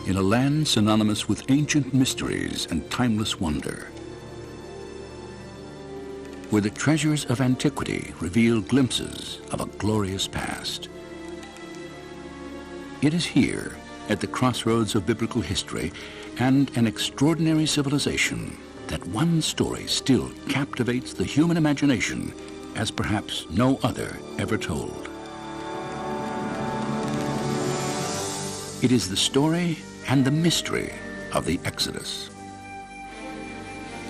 in a land synonymous with ancient mysteries and timeless wonder, where the treasures of antiquity reveal glimpses of a glorious past. It is here, at the crossroads of biblical history and an extraordinary civilization, that one story still captivates the human imagination as perhaps no other ever told. It is the story and the mystery of the Exodus.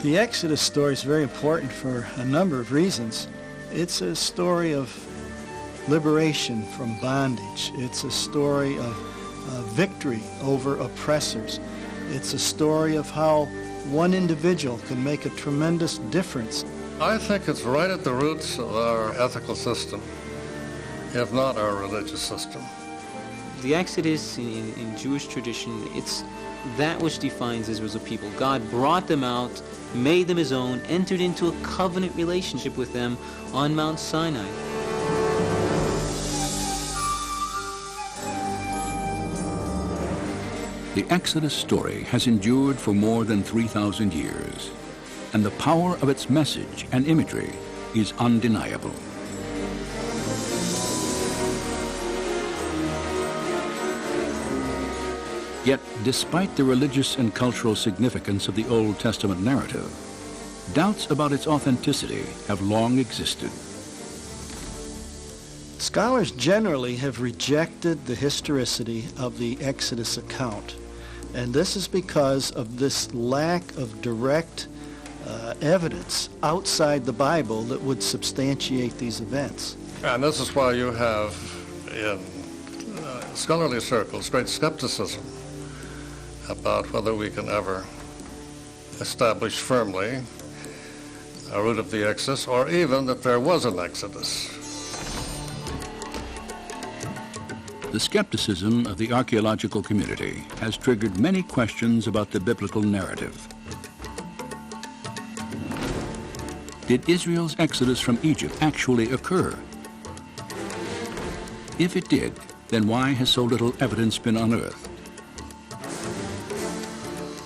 The Exodus story is very important for a number of reasons. It's a story of liberation from bondage. It's a story of victory over oppressors. It's a story of how one individual can make a tremendous difference. I think it's right at the roots of our ethical system, if not our religious system. The Exodus in Jewish tradition, it's that which defines Israel as a people. God brought them out, made them his own, entered into a covenant relationship with them on Mount Sinai. The Exodus story has endured for more than 3,000 years, and the power of its message and imagery is undeniable. Yet, despite the religious and cultural significance of the Old Testament narrative, doubts about its authenticity have long existed. Scholars generally have rejected the historicity of the Exodus account, and this is because of this lack of direct evidence outside the Bible that would substantiate these events. And this is why you have, in scholarly circles, great skepticism about whether we can ever establish firmly a root of the Exodus, or even that there was an Exodus. The skepticism of the archaeological community has triggered many questions about the biblical narrative. Did Israel's exodus from Egypt actually occur? If it did, then why has so little evidence been unearthed?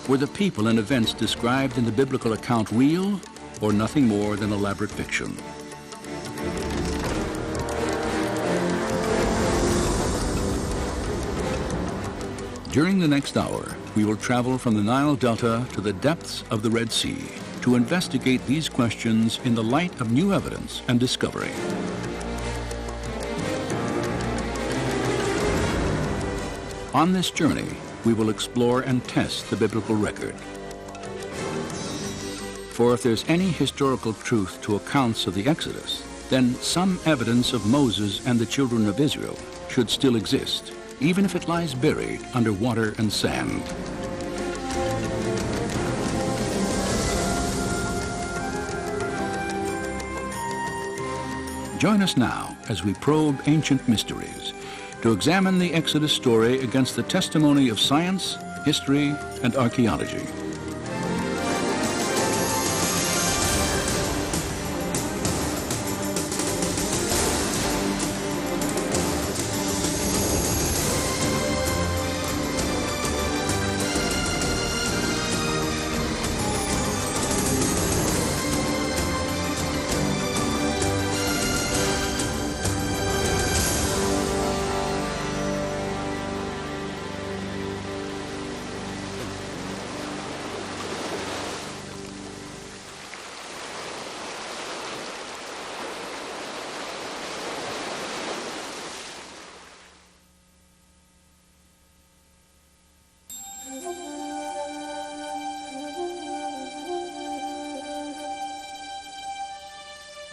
Were the people and events described in the biblical account real, or nothing more than elaborate fiction? During the next hour, we will travel from the Nile Delta to the depths of the Red Sea to investigate these questions in the light of new evidence and discovery. On this journey, we will explore and test the biblical record. For if there's any historical truth to accounts of the Exodus, then some evidence of Moses and the children of Israel should still exist, even if it lies buried under water and sand. Join us now as we probe ancient mysteries to examine the Exodus story against the testimony of science, history, and archaeology.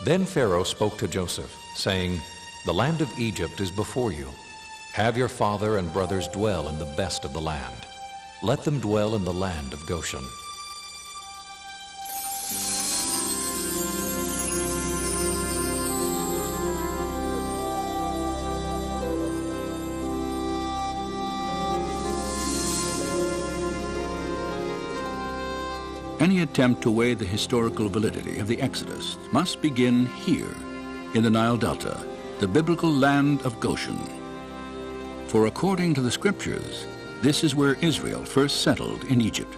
Then Pharaoh spoke to Joseph, saying, "The land of Egypt is before you. Have your father and brothers dwell in the best of the land. Let them dwell in the land of Goshen." Any attempt to weigh the historical validity of the Exodus must begin here, in the Nile Delta, the biblical land of Goshen. For according to the scriptures, This is where Israel first settled in Egypt.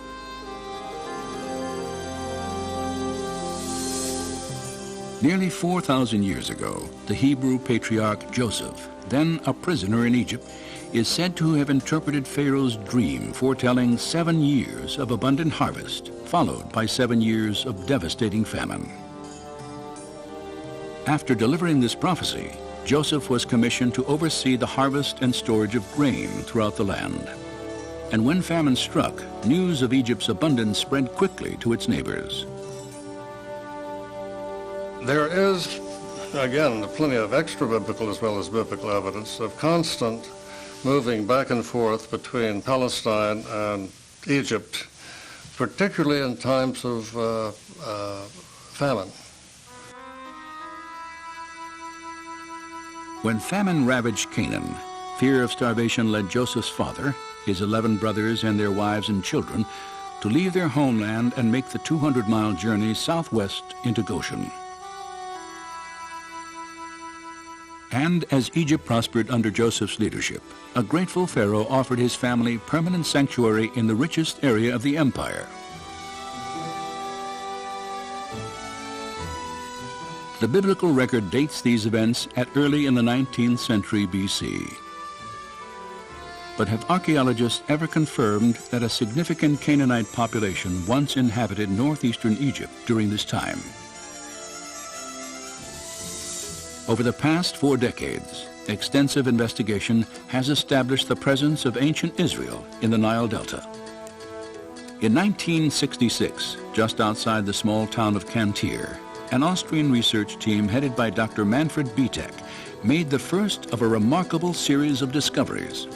Nearly 4,000 years ago, the Hebrew patriarch Joseph, then a prisoner in Egypt, is said to have interpreted Pharaoh's dream foretelling 7 years of abundant harvest, followed by 7 years of devastating famine. After delivering this prophecy, Joseph was commissioned to oversee the harvest and storage of grain throughout the land. And when famine struck, news of Egypt's abundance spread quickly to its neighbors. There is, again, plenty of extra-biblical as well as biblical evidence of constant moving back and forth between Palestine and Egypt, particularly in times of famine. When famine ravaged Canaan, fear of starvation led Joseph's father, his 11 brothers and their wives and children, to leave their homeland and make the 200-mile journey southwest into Goshen. And as Egypt prospered under Joseph's leadership, a grateful Pharaoh offered his family permanent sanctuary in the richest area of the empire. The biblical record dates these events at early in the 19th century BC. But have archaeologists ever confirmed that a significant Canaanite population once inhabited northeastern Egypt during this time? Over the past 4 decades, extensive investigation has established the presence of ancient Israel in the Nile Delta. In 1966, just outside the small town of Cantir, an Austrian research team headed by Dr. Manfred Bietek made the first of a remarkable series of discoveries.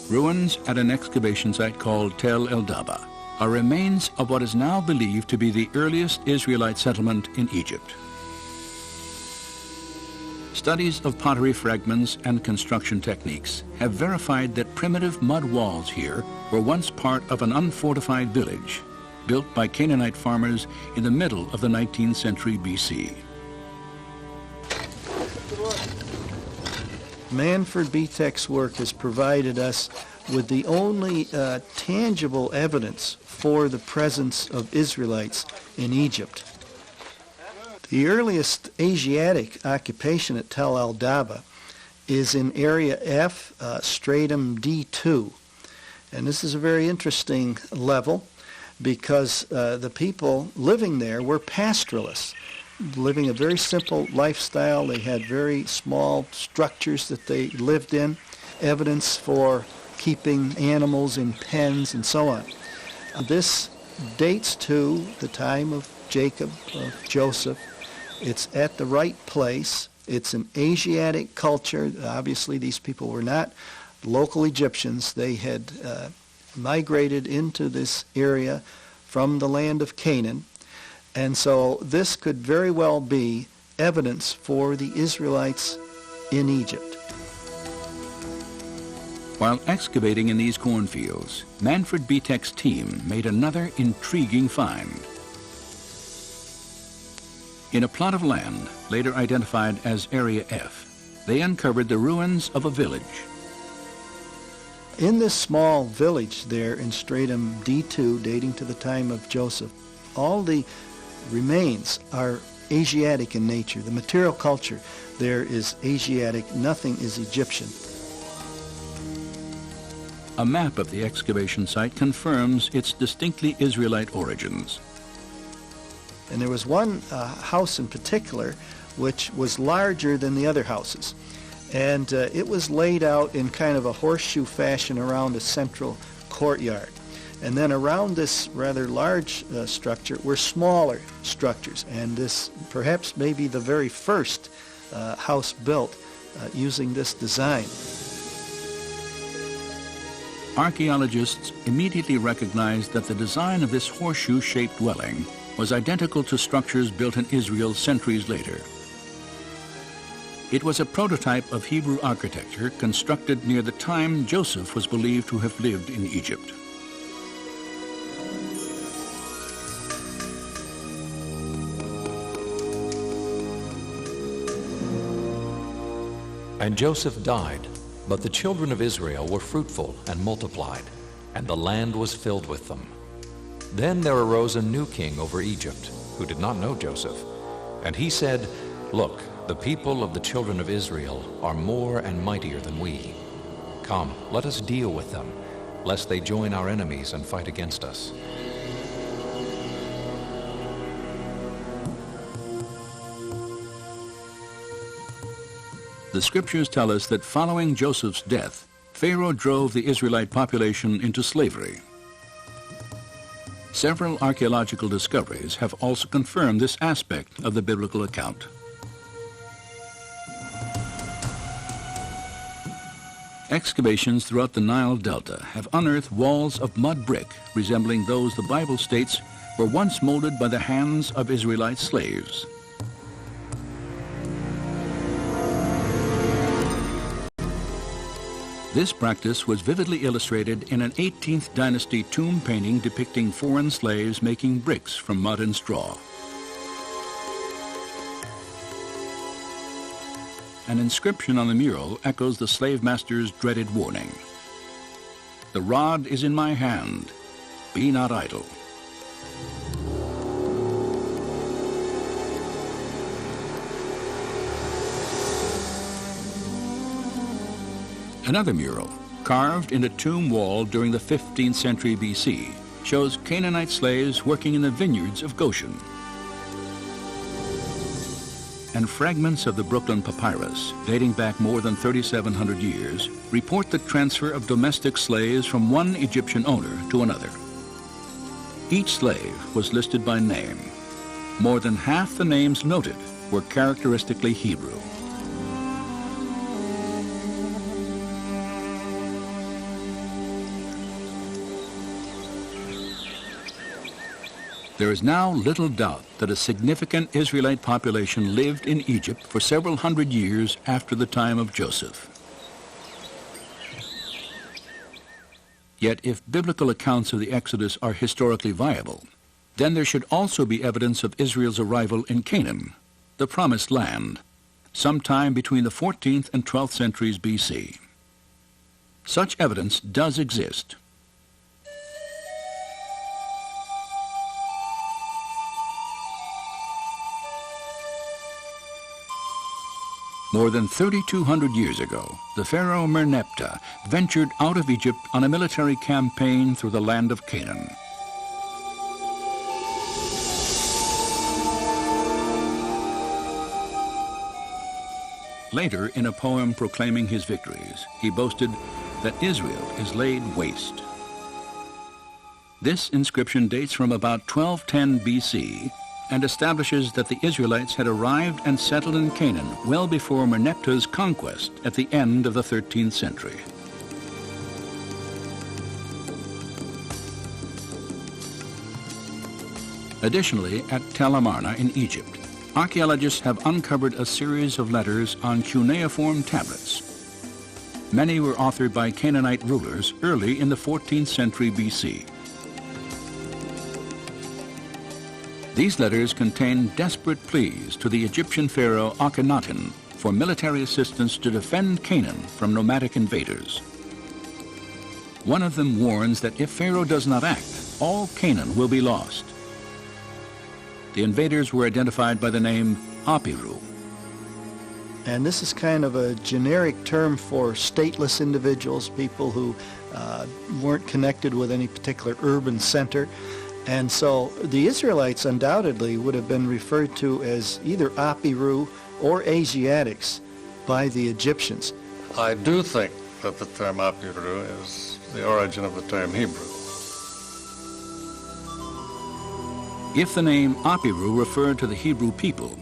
Ruins at an excavation site called Tel El Daba are remains of what is now believed to be the earliest Israelite settlement in Egypt. Studies of pottery fragments and construction techniques have verified that primitive mud walls here were once part of an unfortified village built by Canaanite farmers in the middle of the 19th century BC. Manfred Bietek's work has provided us with the only tangible evidence for the presence of Israelites in Egypt. The earliest Asiatic occupation at Tel El Daba is in Area F, stratum D2. And this is a very interesting level because the people living there were pastoralists, living a very simple lifestyle. They had very small structures that they lived in, evidence for keeping animals in pens and so on. This dates to the time of Jacob, of Joseph. It's at the right place. It's an Asiatic culture. Obviously, these people were not local Egyptians. They had migrated into this area from the land of Canaan. And so this could very well be evidence for the Israelites in Egypt. While excavating in these cornfields, Manfred Bietek's team made another intriguing find. In a plot of land, later identified as Area F, they uncovered the ruins of a village. In this small village there in stratum D2, dating to the time of Joseph, all the remains are Asiatic in nature. The material culture there is Asiatic, nothing is Egyptian. A map of the excavation site confirms its distinctly Israelite origins. And there was one house in particular which was larger than the other houses. And it was laid out in kind of a horseshoe fashion around a central courtyard. And then around this rather large structure were smaller structures. And this perhaps may be the very first house built using this design. Archaeologists immediately recognized that the design of this horseshoe-shaped dwelling was identical to structures built in Israel centuries later. It was a prototype of Hebrew architecture constructed near the time Joseph was believed to have lived in Egypt. And Joseph died, But the children of Israel were fruitful and multiplied, and the land was filled with them. Then there arose a new king over Egypt, who did not know Joseph. And he said, "Look, the people of the children of Israel are more and mightier than we. Come, let us deal with them, lest they join our enemies and fight against us." The scriptures tell us that following Joseph's death, Pharaoh drove the Israelite population into slavery. Several archaeological discoveries have also confirmed this aspect of the biblical account. Excavations throughout the Nile Delta have unearthed walls of mud brick resembling those the Bible states were once molded by the hands of Israelite slaves. This practice was vividly illustrated in an 18th dynasty tomb painting depicting foreign slaves making bricks from mud and straw. An inscription on the mural echoes the slave master's dreaded warning. "The rod is in my hand, be not idle." Another mural, carved in a tomb wall during the 15th century BC, shows Canaanite slaves working in the vineyards of Goshen. And fragments of the Brooklyn Papyrus, dating back more than 3,700 years, report the transfer of domestic slaves from one Egyptian owner to another. Each slave was listed by name. More than half the names noted were characteristically Hebrew. There is now little doubt that a significant Israelite population lived in Egypt for several hundred years after the time of Joseph. Yet if biblical accounts of the Exodus are historically viable, then there should also be evidence of Israel's arrival in Canaan, the Promised Land, sometime between the 14th and 12th centuries BC. Such evidence does exist. More than 3,200 years ago, the pharaoh Merneptah ventured out of Egypt on a military campaign through the land of Canaan. Later, in a poem proclaiming his victories, he boasted that Israel is laid waste. This inscription dates from about 1210 BC and establishes that the Israelites had arrived and settled in Canaan well before Merneptah's conquest at the end of the 13th century. Additionally, at Tel Amarna in Egypt, archaeologists have uncovered a series of letters on cuneiform tablets. Many were authored by Canaanite rulers early in the 14th century BC. These letters contain desperate pleas to the Egyptian pharaoh Akhenaten for military assistance to defend Canaan from nomadic invaders. One of them warns that if Pharaoh does not act, all Canaan will be lost. The invaders were identified by the name Apiru. And this is kind of a generic term for stateless individuals, people who weren't connected with any particular urban center. And so the Israelites undoubtedly would have been referred to as either Apiru or Asiatics by the Egyptians. I do think that the term Apiru is the origin of the term Hebrew. If the name Apiru referred to the Hebrew people,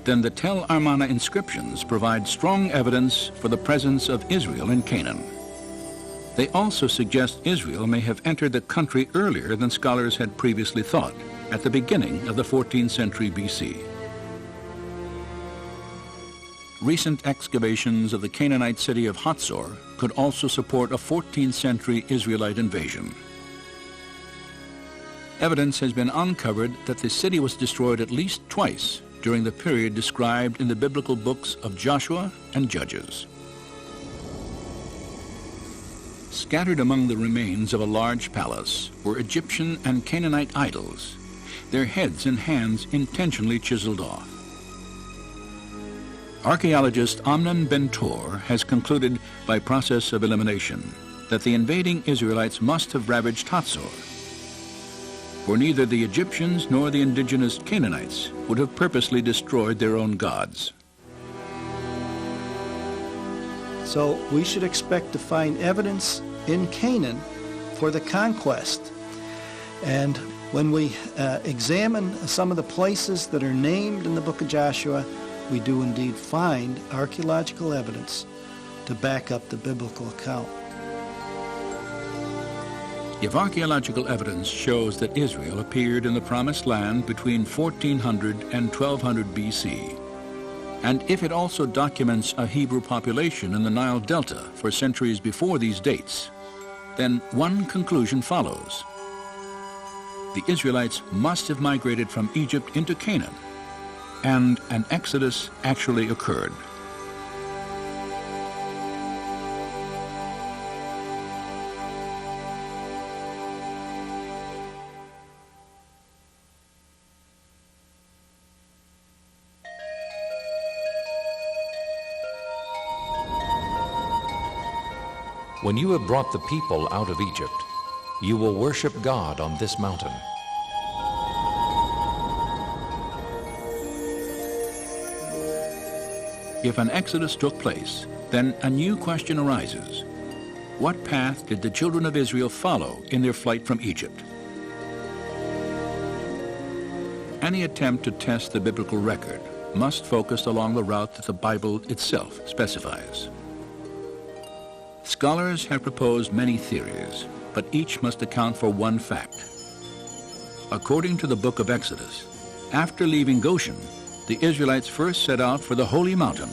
then the Tel Amarna inscriptions provide strong evidence for the presence of Israel in Canaan. They also suggest Israel may have entered the country earlier than scholars had previously thought, at the beginning of the 14th century BC. Recent excavations of the Canaanite city of Hatzor could also support a 14th century Israelite invasion. Evidence has been uncovered that the city was destroyed at least twice during the period described in the biblical books of Joshua and Judges. Scattered among the remains of a large palace were Egyptian and Canaanite idols, their heads and hands intentionally chiseled off. Archaeologist Amnon Ben-Tor has concluded by process of elimination that the invading Israelites must have ravaged Hatzor, for neither the Egyptians nor the indigenous Canaanites would have purposely destroyed their own gods. So we should expect to find evidence in Canaan for the conquest. And when we examine some of the places that are named in the book of Joshua, we do indeed find archaeological evidence to back up the biblical account. If archaeological evidence shows that Israel appeared in the Promised Land between 1400 and 1200 BC, and if it also documents a Hebrew population in the Nile Delta for centuries before these dates, then one conclusion follows. The Israelites must have migrated from Egypt into Canaan, and an exodus actually occurred. When you have brought the people out of Egypt, you will worship God on this mountain. If an exodus took place, then a new question arises. What path did the children of Israel follow in their flight from Egypt? Any attempt to test the biblical record must focus along the route that the Bible itself specifies. Scholars have proposed many theories, but each must account for one fact. According to the book of Exodus, after leaving Goshen, the Israelites first set out for the holy mountain,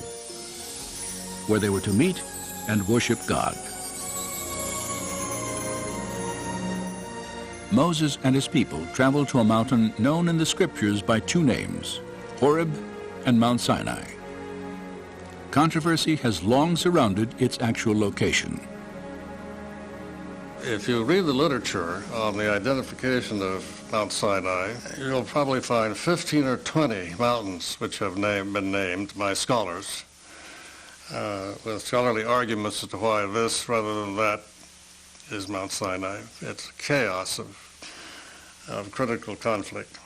where they were to meet and worship God. Moses and his people traveled to a mountain known in the scriptures by two names, Horeb and Mount Sinai. Controversy has long surrounded its actual location. If you read the literature on the identification of Mount Sinai, you'll probably find 15 or 20 mountains which have been named by scholars, with scholarly arguments as to why this rather than that is Mount Sinai. It's a chaos of critical conflict.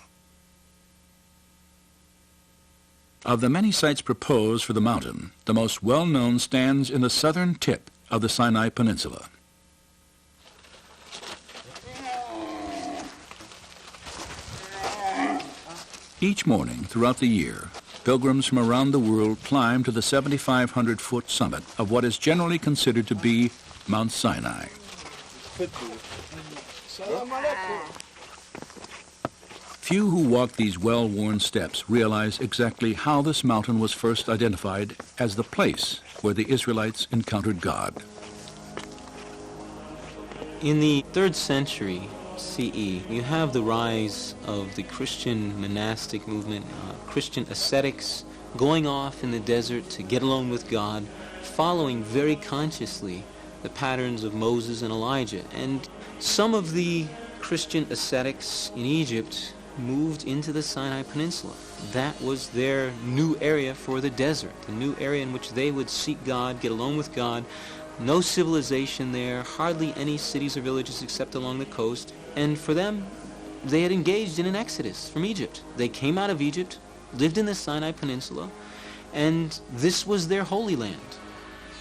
Of the many sites proposed for the mountain, the most well-known stands in the southern tip of the Sinai Peninsula. Each morning throughout the year, pilgrims from around the world climb to the 7,500-foot summit of what is generally considered to be Mount Sinai. Few who walk these well-worn steps realize exactly how this mountain was first identified as the place where the Israelites encountered God. In the 3rd century CE, you have the rise of the Christian monastic movement, Christian ascetics going off in the desert to get alone with God, following very consciously the patterns of Moses and Elijah. And some of the Christian ascetics in Egypt moved into the Sinai Peninsula. That was their new area for the desert, the new area in which they would seek God, get alone with God. No civilization there, hardly any cities or villages except along the coast. And for them, they had engaged in an exodus from Egypt. They came out of Egypt, lived in the Sinai Peninsula, and this was their holy land.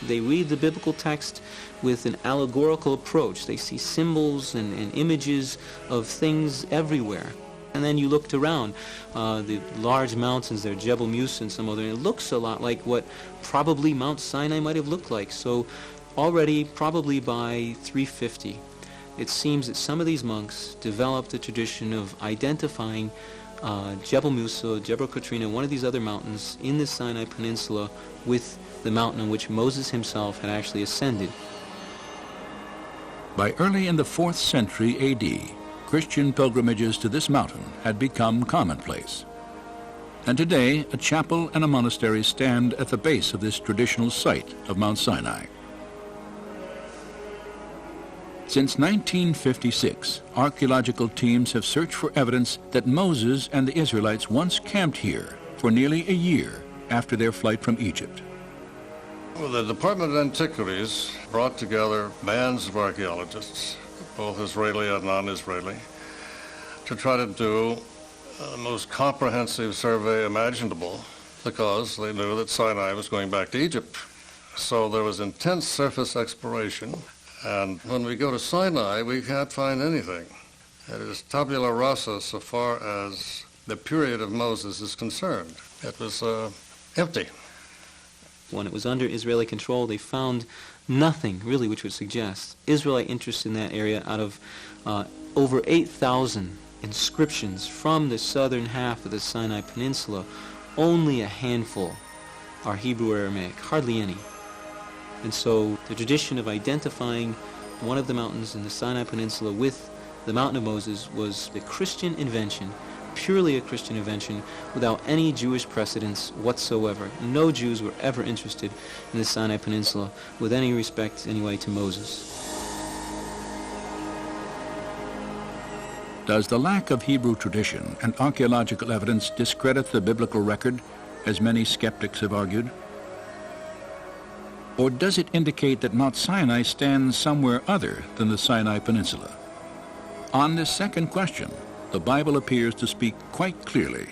They read the biblical text with an allegorical approach. They see symbols and images of things everywhere. And then you looked around, the large mountains there, Jebel Musa and some other, and it looks a lot like what probably Mount Sinai might have looked like. So already, probably by 350, it seems that some of these monks developed a tradition of identifying Jebel Musa, Jebel Katrina, one of these other mountains in the Sinai Peninsula with the mountain on which Moses himself had actually ascended. By early in the 4th century AD, Christian pilgrimages to this mountain had become commonplace. And today, a chapel and a monastery stand at the base of this traditional site of Mount Sinai. Since 1956, archaeological teams have searched for evidence that Moses and the Israelites once camped here for nearly a year after their flight from Egypt. Well, the Department of Antiquities brought together bands of archaeologists, both Israeli and non-Israeli, to try to do the most comprehensive survey imaginable, because they knew that Sinai was going back to Egypt. So there was intense surface exploration, and when we go to Sinai, we can't find anything. It is tabula rasa so far as the period of Moses is concerned. It was empty. When it was under Israeli control, they found nothing really which would suggest Israelite interest in that area. Out of over 8,000 inscriptions from the southern half of the Sinai Peninsula, only a handful are Hebrew or Aramaic, hardly any. And so the tradition of identifying one of the mountains in the Sinai Peninsula with the Mountain of Moses was a Christian invention, purely a Christian invention, without any Jewish precedence whatsoever. No Jews were ever interested in the Sinai Peninsula with any respect, anyway, to Moses. Does the lack of Hebrew tradition and archaeological evidence discredit the biblical record, as many skeptics have argued? Or does it indicate that Mount Sinai stands somewhere other than the Sinai Peninsula? On this second question, the Bible appears to speak quite clearly.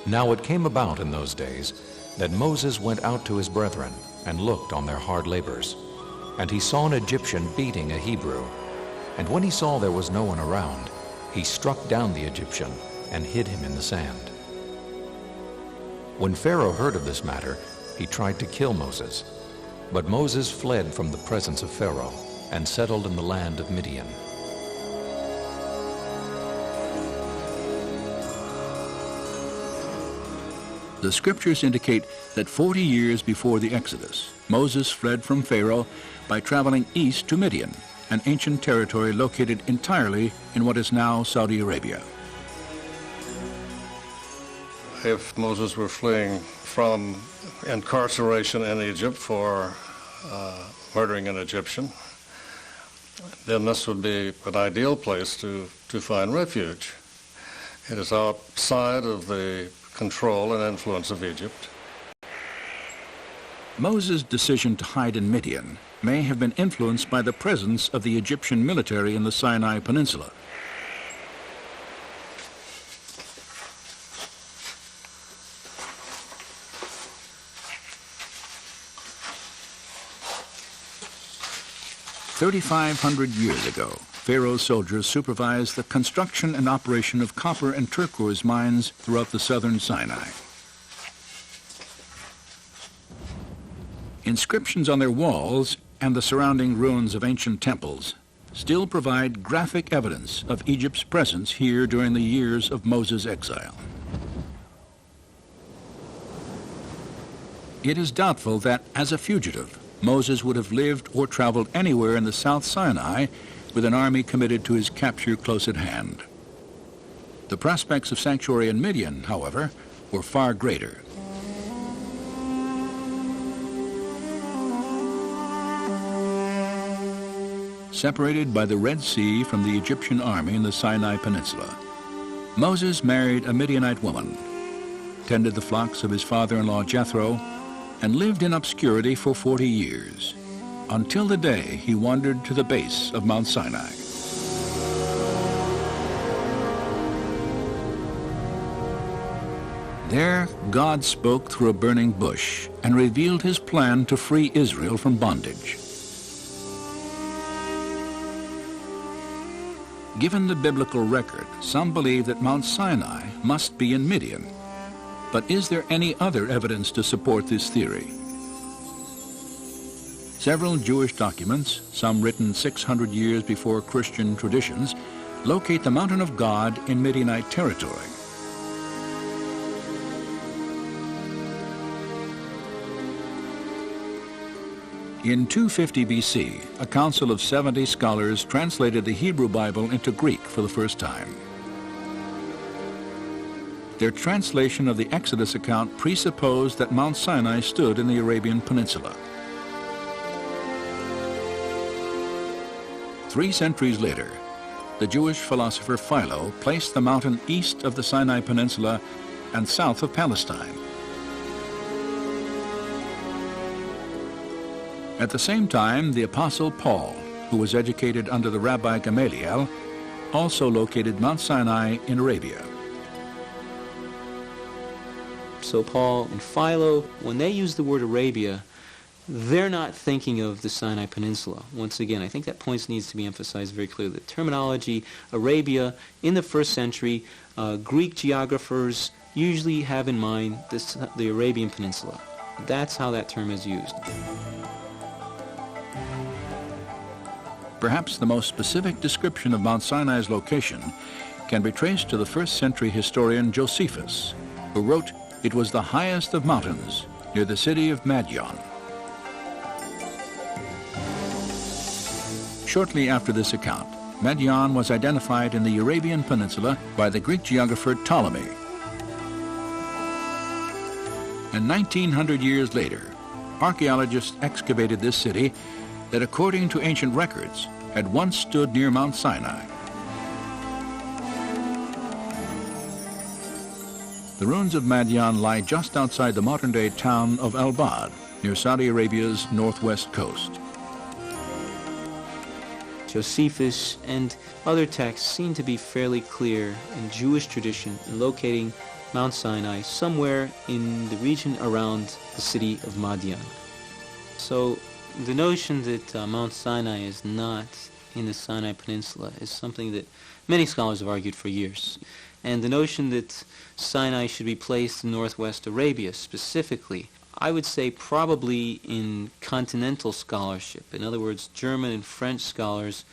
Now it came about in those days that Moses went out to his brethren and looked on their hard labors. And he saw an Egyptian beating a Hebrew. And when he saw there was no one around, he struck down the Egyptian and hid him in the sand. When Pharaoh heard of this matter, he tried to kill Moses. But Moses fled from the presence of Pharaoh and settled in the land of Midian. The scriptures indicate that 40 years before the Exodus, Moses fled from Pharaoh by traveling east to Midian, an ancient territory located entirely in what is now Saudi Arabia. If Moses were fleeing from incarceration in Egypt for murdering an Egyptian, then this would be an ideal place to find refuge. It is outside of the control and influence of Egypt. Moses' decision to hide in Midian may have been influenced by the presence of the Egyptian military in the Sinai Peninsula. "3,500 years ago, Pharaoh's soldiers supervised the construction and operation of copper and turquoise mines throughout the southern Sinai. Inscriptions on their walls and the surrounding ruins of ancient temples still provide graphic evidence of Egypt's presence here during the years of Moses' exile. It is doubtful that, as a fugitive, Moses would have lived or traveled anywhere in the South Sinai with an army committed to his capture close at hand. The prospects of sanctuary in Midian, however, were far greater. Separated by the Red Sea from the Egyptian army in the Sinai Peninsula, Moses married a Midianite woman, tended the flocks of his father-in-law Jethro, and lived in obscurity for 40 years, until the day he wandered to the base of Mount Sinai. There, God spoke through a burning bush and revealed his plan to free Israel from bondage. Given the biblical record, some believe that Mount Sinai must be in Midian. But is there any other evidence to support this theory? Several Jewish documents, some written 600 years before Christian traditions, locate the mountain of God in Midianite territory. In 250 BC, a council of 70 scholars translated the Hebrew Bible into Greek for the first time. Their translation of the Exodus account presupposed that Mount Sinai stood in the Arabian Peninsula. 3 centuries later, the Jewish philosopher Philo placed the mountain east of the Sinai Peninsula and south of Palestine. At the same time, the Apostle Paul, who was educated under the Rabbi Gamaliel, also located Mount Sinai in Arabia. So Paul and Philo, when they use the word Arabia, they're not thinking of the Sinai Peninsula. Once again, I think that point needs to be emphasized very clearly. The terminology, Arabia, in the first century, Greek geographers usually have in mind the Arabian Peninsula. That's how that term is used. Perhaps the most specific description of Mount Sinai's location can be traced to the first century historian Josephus, who wrote, "It was the highest of mountains, near the city of Madian." Shortly after this account, Madian was identified in the Arabian Peninsula by the Greek geographer Ptolemy. And 1900 years later, archaeologists excavated this city that, according to ancient records, had once stood near Mount Sinai. The ruins of Madian lie just outside the modern-day town of Al-Bad, near Saudi Arabia's northwest coast. Josephus and other texts seem to be fairly clear in Jewish tradition in locating Mount Sinai somewhere in the region around the city of Madian. So the notion that Mount Sinai is not in the Sinai Peninsula is something that many scholars have argued for years. And the notion that Sinai should be placed in northwest Arabia specifically, I would say probably in continental scholarship, in other words, German and French scholars,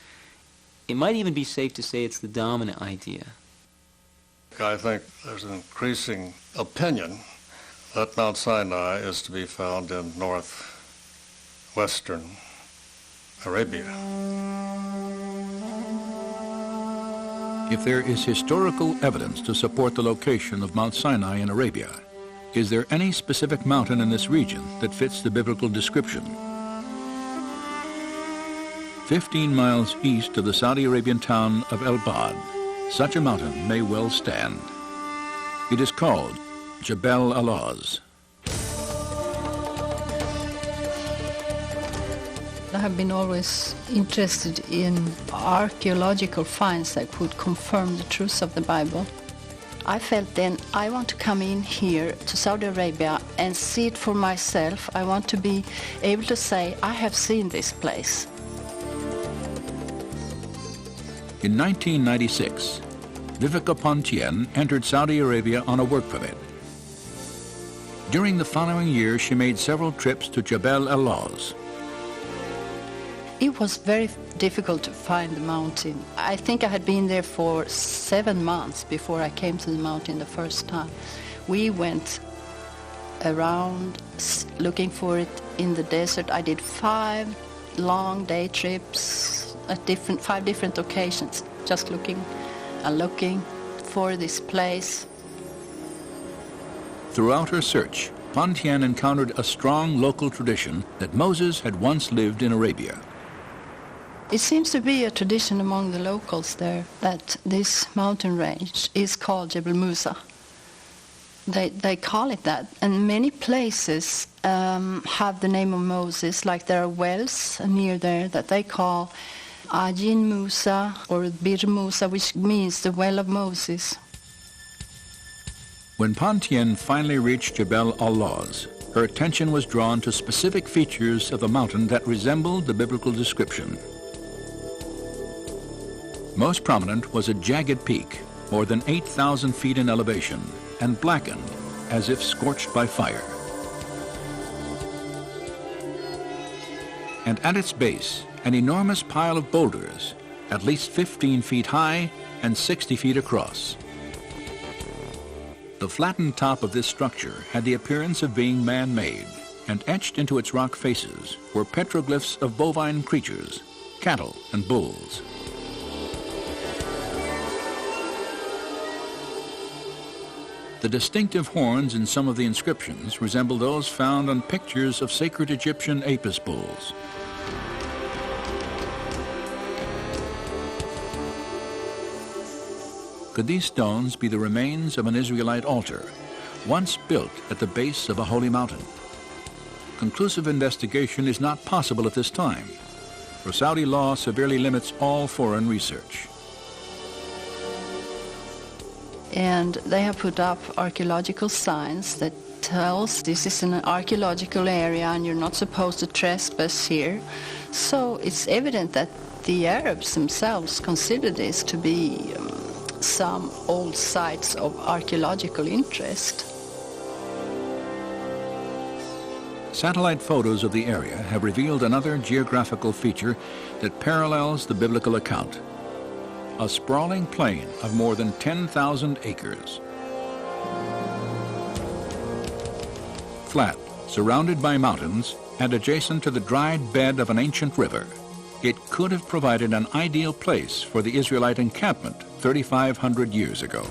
it might even be safe to say it's the dominant idea. I think there's an increasing opinion that Mount Sinai is to be found in northwestern Arabia. If there is historical evidence to support the location of Mount Sinai in Arabia, is there any specific mountain in this region that fits the biblical description? 15 miles east of the Saudi Arabian town of El-Bad, such a mountain may well stand. It is called Jebel Alaz. I have been always interested in archaeological finds that could confirm the truth of the Bible. I felt then I want to come in here to Saudi Arabia and see it for myself. I want to be able to say, I have seen this place. In 1996, Vivica Pontien entered Saudi Arabia on a work permit. During the following year, she made several trips to Jebel Alaz. It was very difficult to find the mountain. I think I had been there for 7 months before I came to the mountain the first time. We went around looking for it in the desert. I did 5 long day trips at 5 different occasions, just looking and looking for this place. Throughout her search, Pontien encountered a strong local tradition that Moses had once lived in Arabia. It seems to be a tradition among the locals there that this mountain range is called Jebel Musa. They call it that, and many places have the name of Moses, like there are wells near there that they call Ajin Musa or Bir Musa, which means the well of Moses. When Pontien finally reached Jebel Alaz, her attention was drawn to specific features of the mountain that resembled the biblical description. Most prominent was a jagged peak, more than 8,000 feet in elevation, and blackened as if scorched by fire. And at its base, an enormous pile of boulders, at least 15 feet high and 60 feet across. The flattened top of this structure had the appearance of being man-made, and etched into its rock faces were petroglyphs of bovine creatures, cattle and bulls. The distinctive horns in some of the inscriptions resemble those found on pictures of sacred Egyptian apis bulls. Could these stones be the remains of an Israelite altar, once built at the base of a holy mountain? Conclusive investigation is not possible at this time, for Saudi law severely limits all foreign research. And they have put up archaeological signs that tells this is an archaeological area and you're not supposed to trespass here. So it's evident that the Arabs themselves consider this to be some old sites of archaeological interest. Satellite photos of the area have revealed another geographical feature that parallels the biblical account: a sprawling plain of more than 10,000 acres. Flat, surrounded by mountains, and adjacent to the dried bed of an ancient river, it could have provided an ideal place for the Israelite encampment 3,500 years ago.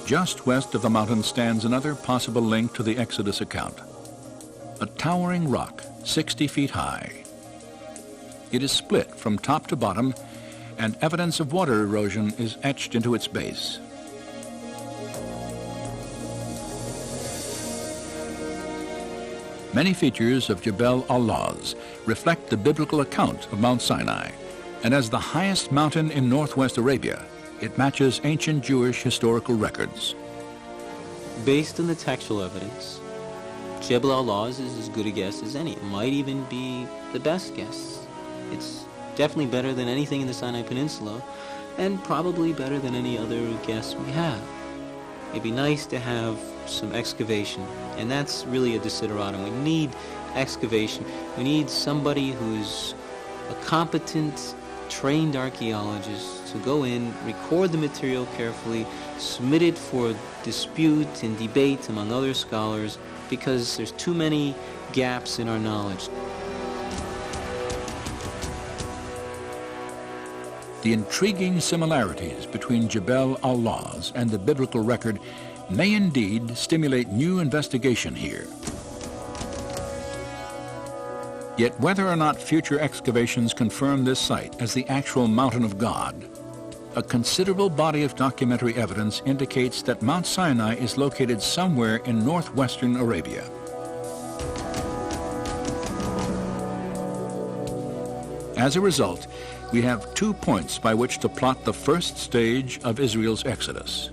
Just west of the mountain stands another possible link to the Exodus account: a towering rock 60 feet high. It is split from top to bottom, and evidence of water erosion is etched into its base. Many features of Jebel al-Lawz reflect the biblical account of Mount Sinai, and as the highest mountain in northwest Arabia, it matches ancient Jewish historical records. Based on the textual evidence, Jebel al-Lawz is as good a guess as any. It might even be the best guess. It's definitely better than anything in the Sinai Peninsula, and probably better than any other guess we have. It'd be nice to have some excavation, and that's really a desideratum. We need excavation. We need somebody who's a competent, trained archaeologist to go in, record the material carefully, submit it for dispute and debate among other scholars, because there's too many gaps in our knowledge. The intriguing similarities between Jebel al-Lawz and the biblical record may indeed stimulate new investigation here. Yet whether or not future excavations confirm this site as the actual mountain of God, a considerable body of documentary evidence indicates that Mount Sinai is located somewhere in northwestern Arabia. As a result, we have 2 points by which to plot the first stage of Israel's exodus.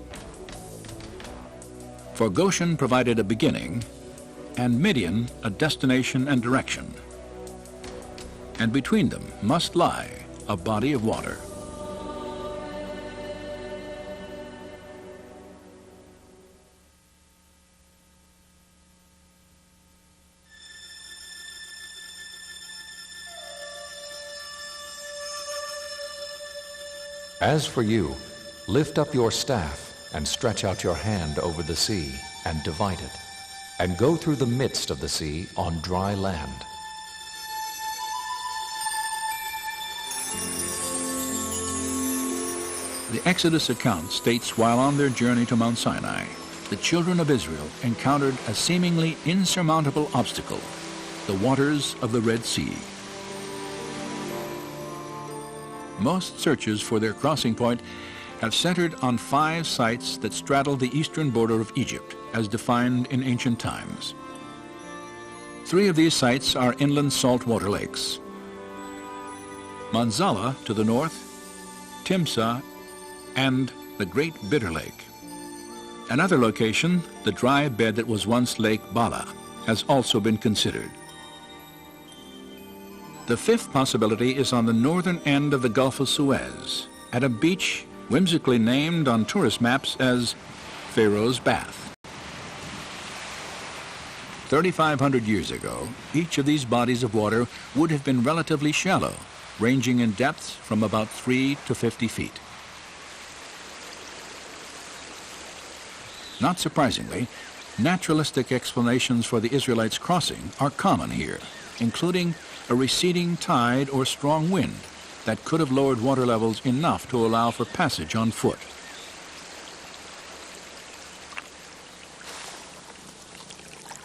For Goshen provided a beginning, and Midian a destination and direction. And between them must lie a body of water. As for you, lift up your staff and stretch out your hand over the sea and divide it, and go through the midst of the sea on dry land. The Exodus account states while on their journey to Mount Sinai, the children of Israel encountered a seemingly insurmountable obstacle: the waters of the Red Sea. Most searches for their crossing point have centered on 5 sites that straddle the eastern border of Egypt, as defined in ancient times. 3 of these sites are inland saltwater lakes: Manzala to the north, Timsah, and the Great Bitter Lake. Another location, the dry bed that was once Lake Bala, has also been considered. The 5th possibility is on the northern end of the Gulf of Suez, at a beach whimsically named on tourist maps as Pharaoh's Bath. 3,500 years ago, each of these bodies of water would have been relatively shallow, ranging in depth from about 3 to 50 feet. Not surprisingly, naturalistic explanations for the Israelites' crossing are common here, including a receding tide or strong wind, that could have lowered water levels enough to allow for passage on foot.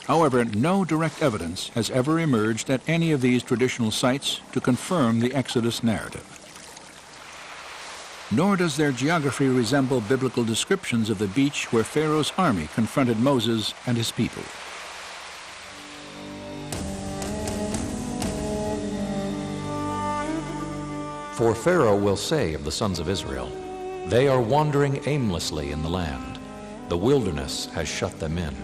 However, no direct evidence has ever emerged at any of these traditional sites to confirm the Exodus narrative. Nor does their geography resemble biblical descriptions of the beach where Pharaoh's army confronted Moses and his people. For Pharaoh will say of the sons of Israel, "They are wandering aimlessly in the land. The wilderness has shut them in."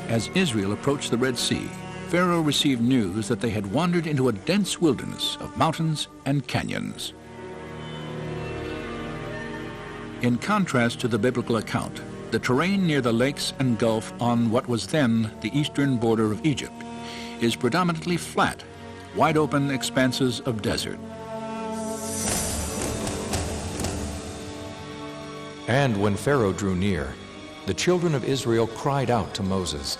As Israel approached the Red Sea, Pharaoh received news that they had wandered into a dense wilderness of mountains and canyons. In contrast to the biblical account, the terrain near the lakes and gulf on what was then the eastern border of Egypt is predominantly flat, wide-open expanses of desert. And when Pharaoh drew near, the children of Israel cried out to Moses,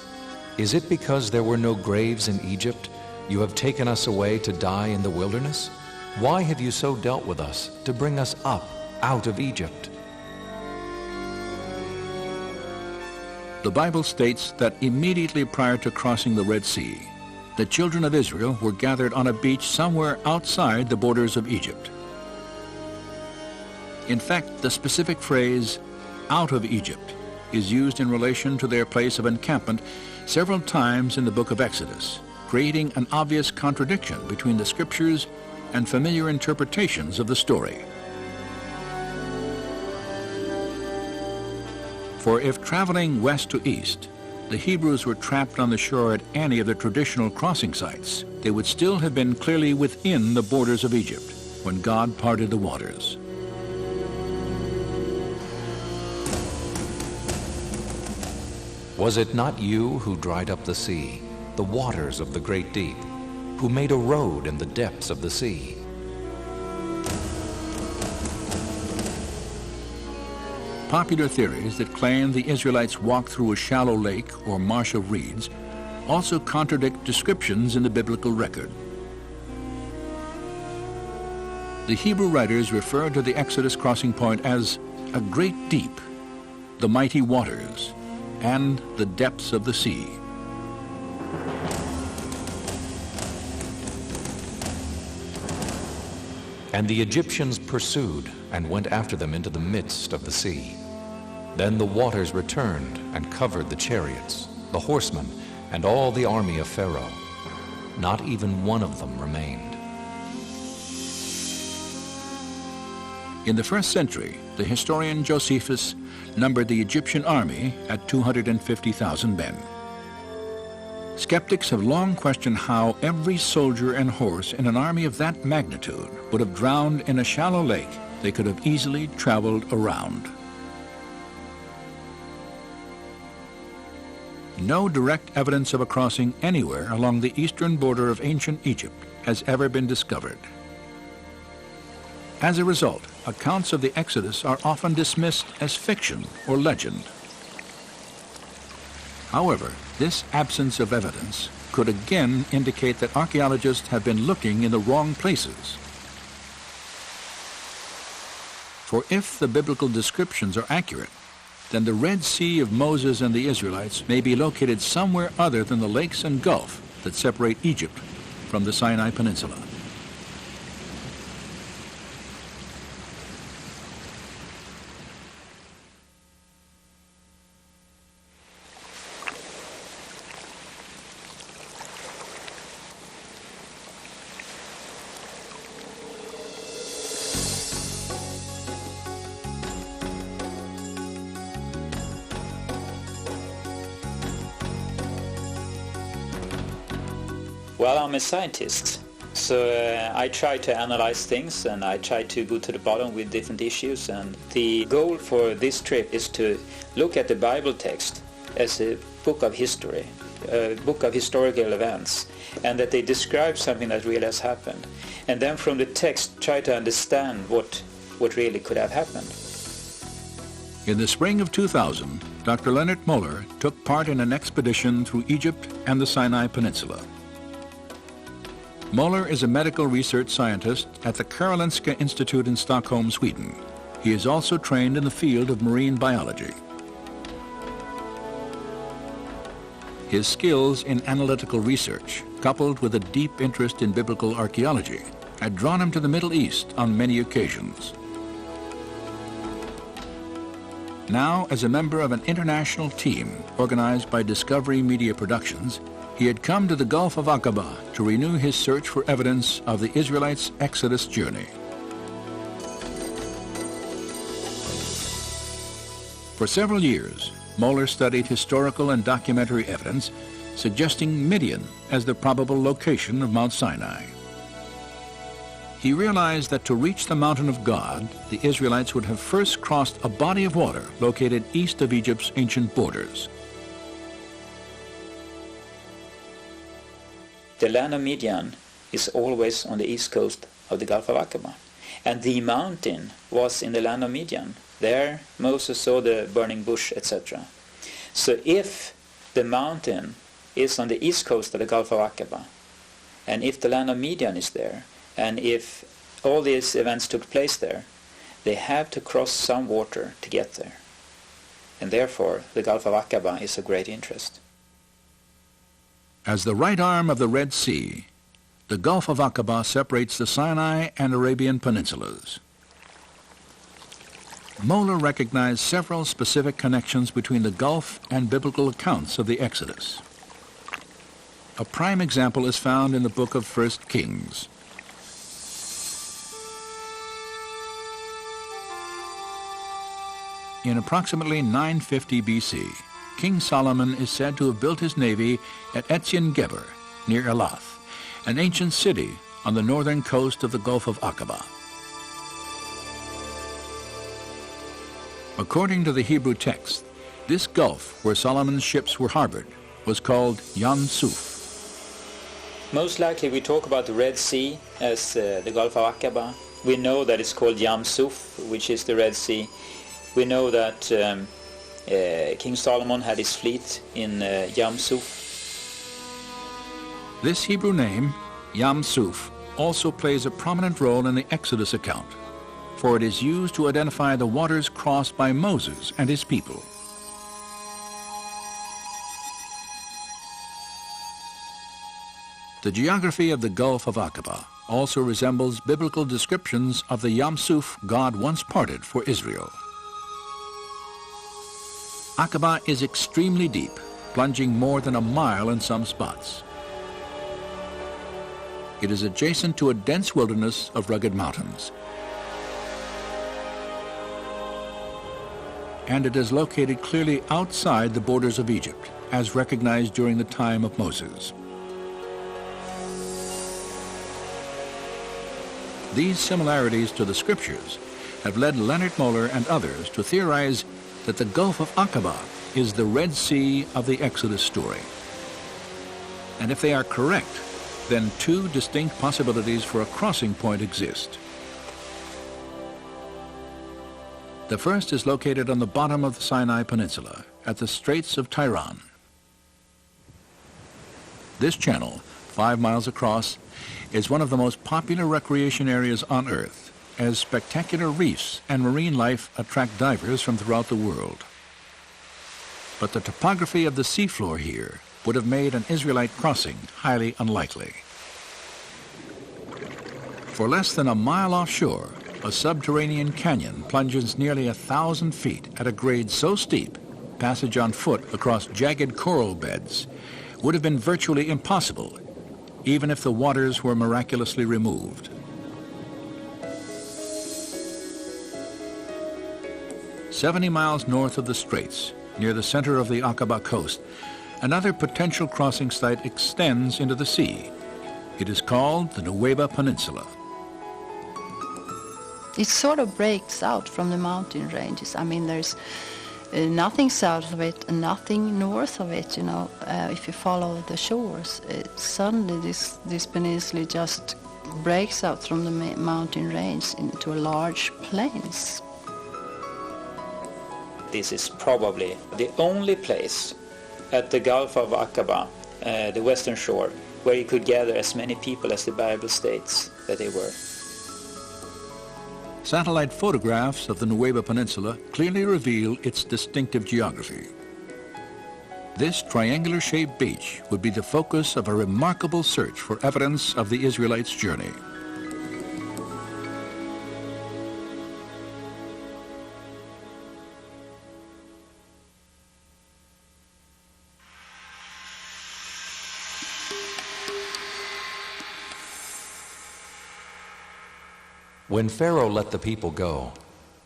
"Is it because there were no graves in Egypt you have taken us away to die in the wilderness? Why have you so dealt with us to bring us up out of Egypt?" The Bible states that immediately prior to crossing the Red Sea, the children of Israel were gathered on a beach somewhere outside the borders of Egypt. In fact, the specific phrase, "out of Egypt," is used in relation to their place of encampment several times in the book of Exodus, creating an obvious contradiction between the scriptures and familiar interpretations of the story. For if traveling west to east, the Hebrews were trapped on the shore at any of the traditional crossing sites, they would still have been clearly within the borders of Egypt when God parted the waters. Was it not you who dried up the sea, the waters of the great deep, who made a road in the depths of the sea? Popular theories that claim the Israelites walked through a shallow lake or marsh of reeds also contradict descriptions in the biblical record. The Hebrew writers refer to the Exodus crossing point as a great deep, the mighty waters, and the depths of the sea. And the Egyptians pursued and went after them into the midst of the sea. Then the waters returned and covered the chariots, the horsemen, and all the army of Pharaoh. Not even one of them remained. In the 1st century, the historian Josephus numbered the Egyptian army at 250,000 men. Skeptics have long questioned how every soldier and horse in an army of that magnitude would have drowned in a shallow lake they could have easily traveled around. No direct evidence of a crossing anywhere along the eastern border of ancient Egypt has ever been discovered. As a result, accounts of the Exodus are often dismissed as fiction or legend. However, this absence of evidence could again indicate that archaeologists have been looking in the wrong places. For if the biblical descriptions are accurate, then the Red Sea of Moses and the Israelites may be located somewhere other than the lakes and gulf that separate Egypt from the Sinai Peninsula. Well, I'm a scientist, so I try to analyze things and I try to go to the bottom with different issues, and the goal for this trip is to look at the Bible text as a book of history, a book of historical events, and that they describe something that really has happened, and then from the text try to understand what really could have happened. In the spring of 2000, Dr. Leonard Muller took part in an expedition through Egypt and the Sinai Peninsula. Möller is a medical research scientist at the Karolinska Institute in Stockholm, Sweden. He is also trained in the field of marine biology. His skills in analytical research, coupled with a deep interest in biblical archaeology, had drawn him to the Middle East on many occasions. Now, as a member of an international team organized by Discovery Media Productions, he had come to the Gulf of Aqaba to renew his search for evidence of the Israelites' Exodus journey. For several years, Möller studied historical and documentary evidence suggesting Midian as the probable location of Mount Sinai. He realized that to reach the mountain of God, the Israelites would have first crossed a body of water located east of Egypt's ancient borders. The land of Midian is always on the east coast of the Gulf of Aqaba. And the mountain was in the land of Midian. There Moses saw the burning bush, etc. So if the mountain is on the east coast of the Gulf of Aqaba, and if the land of Midian is there, and if all these events took place there, they have to cross some water to get there. And therefore the Gulf of Aqaba is of great interest. As the right arm of the Red Sea, the Gulf of Aqaba separates the Sinai and Arabian peninsulas. Möller recognized several specific connections between the Gulf and biblical accounts of the Exodus. A prime example is found in the book of 1 Kings. In approximately 950 BC, King Solomon is said to have built his navy at Ezion-Geber, near Elath, an ancient city on the northern coast of the Gulf of Aqaba. According to the Hebrew text, this gulf where Solomon's ships were harbored was called Yam Suf. Most likely we talk about the Red Sea as the Gulf of Aqaba. We know that it's called Yam Suf, which is the Red Sea. We know that King Solomon had his fleet in Yam Suf. This Hebrew name, Yam Suf, also plays a prominent role in the Exodus account, for it is used to identify the waters crossed by Moses and his people. The geography of the Gulf of Aqaba also resembles biblical descriptions of the Yam Suf God once parted for Israel. Aqaba is extremely deep, plunging more than a mile in some spots. It is adjacent to a dense wilderness of rugged mountains. And it is located clearly outside the borders of Egypt, as recognized during the time of Moses. These similarities to the scriptures have led Leonard Möller and others to theorize that the Gulf of Aqaba is the Red Sea of the Exodus story. And if they are correct, then two distinct possibilities for a crossing point exist. The first is located on the bottom of the Sinai Peninsula, at the Straits of Tiran. This channel, 5 miles across, is one of the most popular recreation areas on Earth, as spectacular reefs and marine life attract divers from throughout the world. But the topography of the seafloor here would have made an Israelite crossing highly unlikely. For less than a mile offshore, a subterranean canyon plunges nearly 1,000 feet at a grade so steep, passage on foot across jagged coral beds would have been virtually impossible, even if the waters were miraculously removed. 70 miles north of the straits, near the center of the Aqaba coast, another potential crossing site extends into the sea. It is called the Nuweiba Peninsula. It sort of breaks out from the mountain ranges. I mean, there's nothing south of it and nothing north of it, you know. If you follow the shores, suddenly this peninsula just breaks out from the mountain range into a large plains. This is probably the only place at the Gulf of Aqaba, the western shore, where he could gather as many people as the Bible states that they were. Satellite photographs of the Nueva Peninsula clearly reveal its distinctive geography. This triangular-shaped beach would be the focus of a remarkable search for evidence of the Israelites' journey. When Pharaoh let the people go,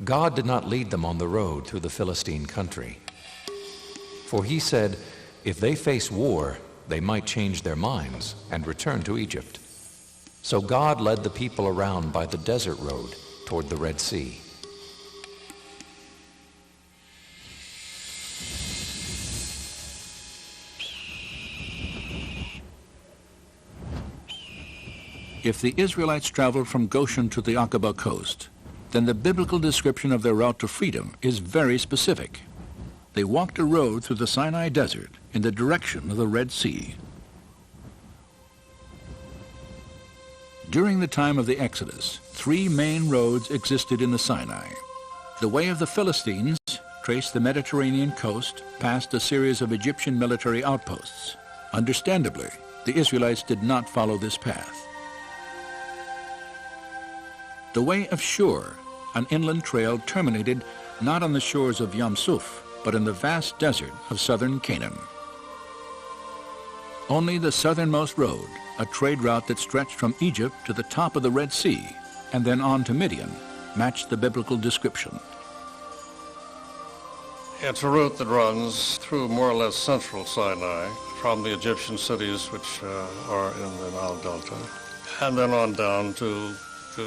God did not lead them on the road through the Philistine country. For he said, if they face war, they might change their minds and return to Egypt. So God led the people around by the desert road toward the Red Sea. If the Israelites traveled from Goshen to the Aqaba coast, then the biblical description of their route to freedom is very specific. They walked a road through the Sinai Desert in the direction of the Red Sea. During the time of the Exodus, 3 main roads existed in the Sinai. The way of the Philistines traced the Mediterranean coast past a series of Egyptian military outposts. Understandably, the Israelites did not follow this path. The way of Shur, an inland trail, terminated not on the shores of Yam Suf, but in the vast desert of southern Canaan. Only the southernmost road, a trade route that stretched from Egypt to the top of the Red Sea and then on to Midian, matched the biblical description. It's a route that runs through more or less central Sinai from the Egyptian cities which are in the Nile Delta, and then on down to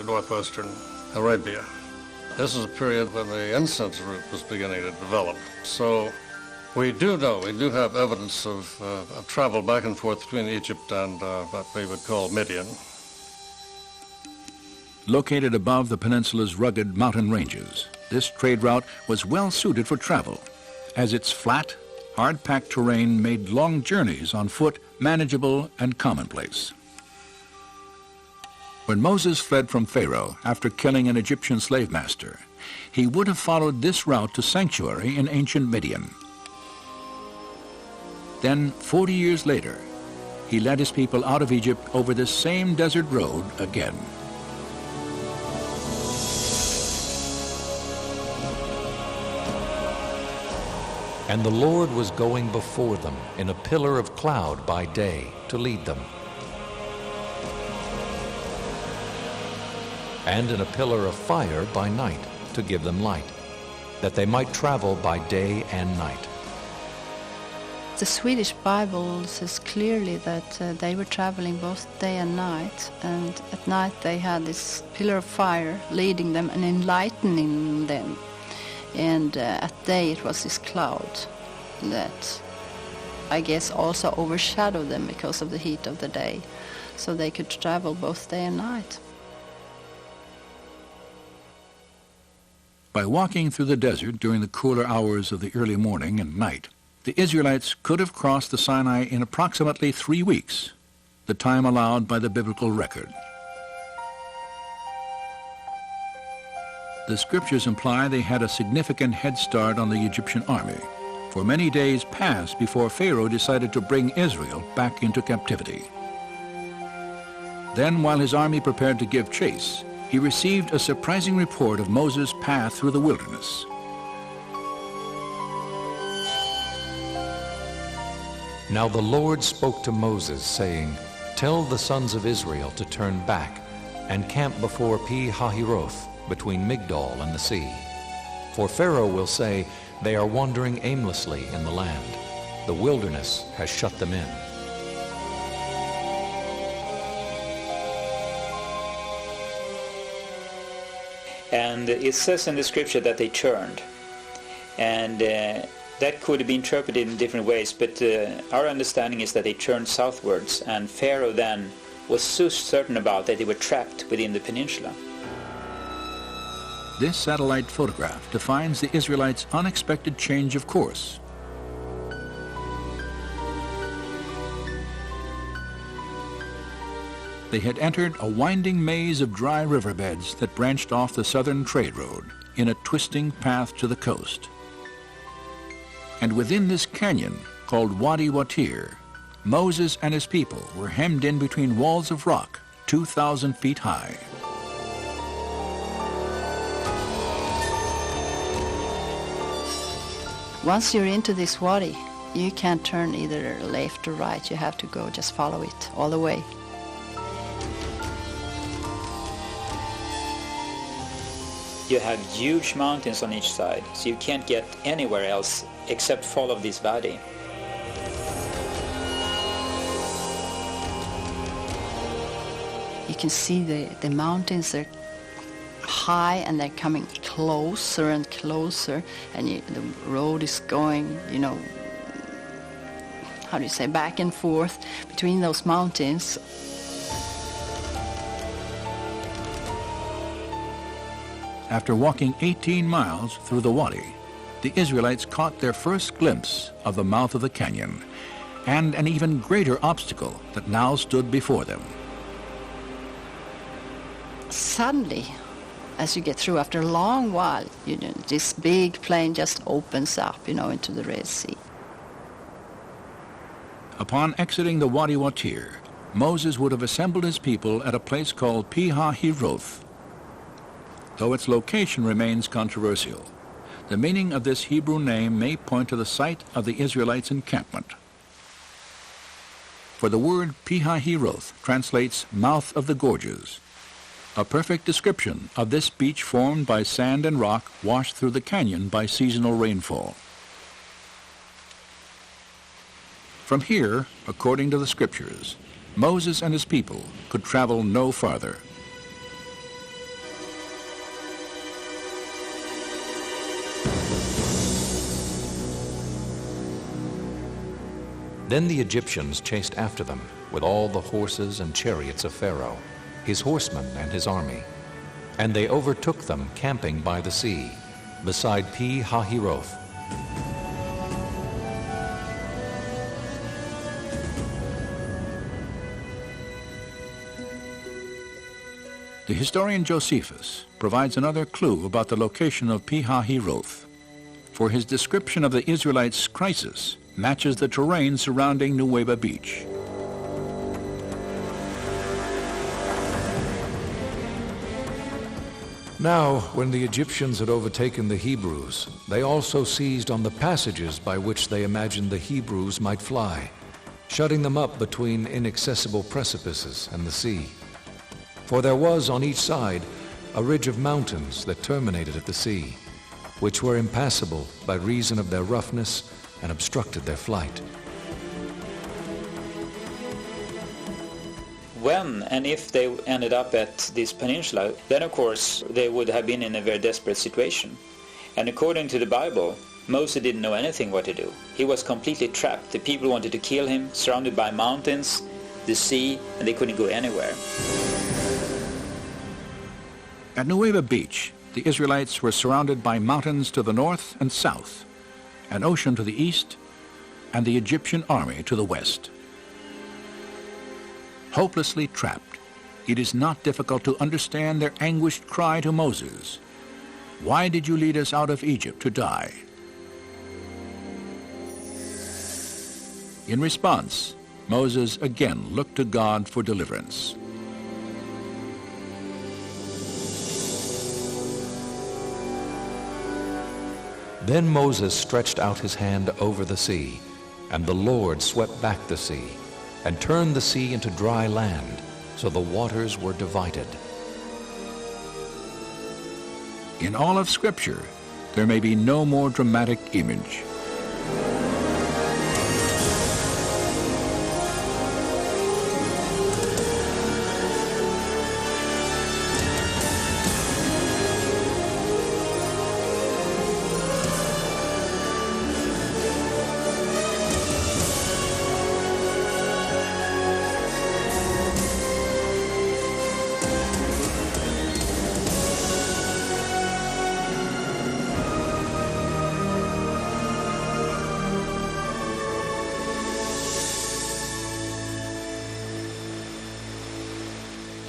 northwestern Arabia. This is a period when the incense route was beginning to develop. So we do have evidence of travel back and forth between Egypt and what we would call Midian. Located above the peninsula's rugged mountain ranges, this trade route was well suited for travel, as its flat, hard-packed terrain made long journeys on foot manageable and commonplace. When Moses fled from Pharaoh after killing an Egyptian slave master, he would have followed this route to sanctuary in ancient Midian. Then, 40 years later, he led his people out of Egypt over this same desert road again. And the Lord was going before them in a pillar of cloud by day to lead them, and in a pillar of fire by night to give them light, that they might travel by day and night. The Swedish Bible says clearly that they were traveling both day and night, and at night they had this pillar of fire leading them and enlightening them, and at day it was this cloud that I guess also overshadowed them because of the heat of the day, so they could travel both day and night. By walking through the desert during the cooler hours of the early morning and night, the Israelites could have crossed the Sinai in approximately 3 weeks, the time allowed by the biblical record. The scriptures imply they had a significant head start on the Egyptian army, for many days passed before Pharaoh decided to bring Israel back into captivity. Then, while his army prepared to give chase, he received a surprising report of Moses' path through the wilderness. Now the Lord spoke to Moses, saying, "Tell the sons of Israel to turn back and camp before Pi-hahiroth, between Migdol and the sea. For Pharaoh will say, they are wandering aimlessly in the land. The wilderness has shut them in." And it says in the scripture that they turned, and that could be interpreted in different ways, but our understanding is that they turned southwards, and Pharaoh then was so certain about that they were trapped within the peninsula. This satellite photograph defines the Israelites' unexpected change of course. they had entered a winding maze of dry riverbeds that branched off the southern trade road in a twisting path to the coast. And within this canyon, called Wadi Watir, Moses and his people were hemmed in between walls of rock 2,000 feet high. Once you're into this wadi, you can't turn either left or right. You have to go, just follow it all the way. You have huge mountains on each side, so you can't get anywhere else except follow this valley. You can see the mountains are high and they're coming closer and closer, and the road is going, how do you say, back and forth between those mountains. After walking 18 miles through the wadi, the Israelites caught their first glimpse of the mouth of the canyon and an even greater obstacle that now stood before them. Suddenly, as you get through, after a long while, this big plain just opens up, into the Red Sea. Upon exiting the Wadi Watir, Moses would have assembled his people at a place called Pi-hahiroth. Though its location remains controversial, the meaning of this Hebrew name may point to the site of the Israelites' encampment. For the word Pi-hahiroth translates mouth of the gorges, a perfect description of this beach formed by sand and rock washed through the canyon by seasonal rainfall. From here, according to the scriptures, Moses and his people could travel no farther. Then the Egyptians chased after them with all the horses and chariots of Pharaoh, his horsemen and his army. And they overtook them camping by the sea, beside Pi-hahiroth. The historian Josephus provides another clue about the location of Pi-hahiroth, for his description of the Israelites' crisis matches the terrain surrounding Nuweiba Beach. Now, when the Egyptians had overtaken the Hebrews, they also seized on the passages by which they imagined the Hebrews might fly, shutting them up between inaccessible precipices and the sea. For there was on each side a ridge of mountains that terminated at the sea, which were impassable by reason of their roughness and obstructed their flight. When and if they ended up at this peninsula, then of course they would have been in a very desperate situation. And according to the Bible, Moses didn't know anything what to do. He was completely trapped. The people wanted to kill him, surrounded by mountains, the sea, and they couldn't go anywhere. At Nuweiba Beach, the Israelites were surrounded by mountains to the north and south, an ocean to the east, and the Egyptian army to the west. Hopelessly trapped, it is not difficult to understand their anguished cry to Moses, "Why did you lead us out of Egypt to die?" In response, Moses again looked to God for deliverance. Then Moses stretched out his hand over the sea, and the Lord swept back the sea, and turned the sea into dry land, so the waters were divided. In all of Scripture, there may be no more dramatic image.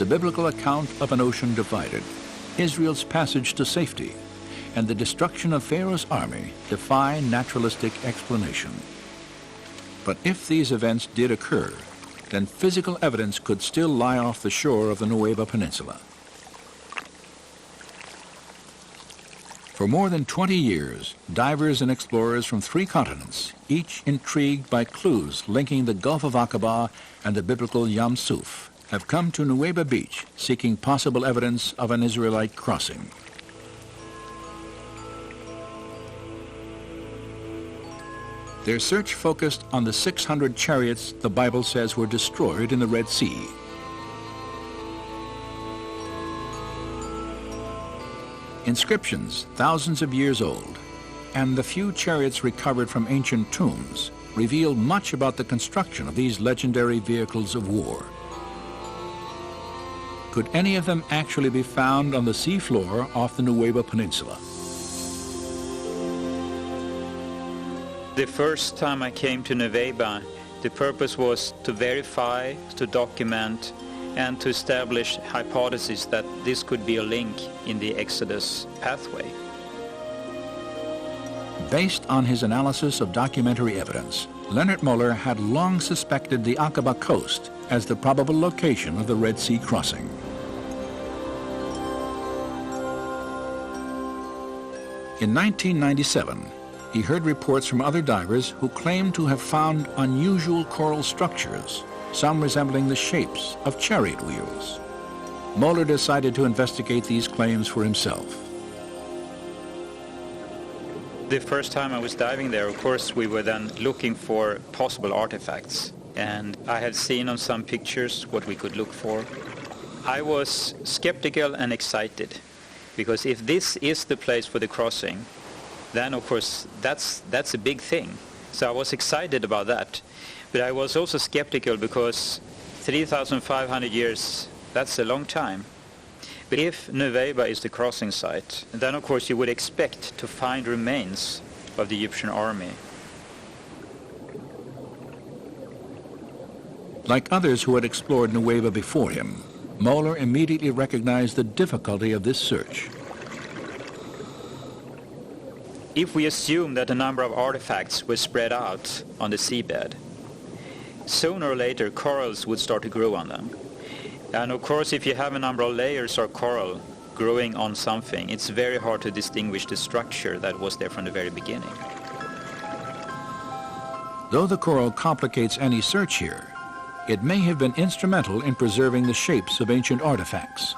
the biblical account of an ocean divided, Israel's passage to safety, and the destruction of Pharaoh's army defy naturalistic explanation. But if these events did occur, then physical evidence could still lie off the shore of the Nueva Peninsula. For more than 20 years, divers and explorers from 3 continents, each intrigued by clues linking the Gulf of Aqaba and the biblical Yam Suf, have come to Nueva Beach seeking possible evidence of an Israelite crossing. Their search focused on the 600 chariots the Bible says were destroyed in the Red Sea. Inscriptions thousands of years old, and the few chariots recovered from ancient tombs reveal much about the construction of these legendary vehicles of war. Could any of them actually be found on the seafloor off the Nueva Peninsula? The first time I came to Nueva, the purpose was to verify, to document, and to establish hypotheses that this could be a link in the Exodus pathway. Based on his analysis of documentary evidence, Leonard Muller had long suspected the Aqaba coast as the probable location of the Red Sea crossing. In 1997, he heard reports from other divers who claimed to have found unusual coral structures, some resembling the shapes of chariot wheels. Muller decided to investigate these claims for himself. The first time I was diving there, of course, we were then looking for possible artifacts. And I had seen on some pictures what we could look for. I was skeptical and excited, because if this is the place for the crossing, then of course that's a big thing. So I was excited about that. But I was also skeptical because 3,500 years, that's a long time. But if Nueva is the crossing site, then of course you would expect to find remains of the Egyptian army. Like others who had explored Nueva before him, Muller immediately recognized the difficulty of this search. If we assume that a number of artifacts were spread out on the seabed, sooner or later corals would start to grow on them. And of course, if you have a number of layers of coral growing on something, it's very hard to distinguish the structure that was there from the very beginning. Though the coral complicates any search here, it may have been instrumental in preserving the shapes of ancient artifacts.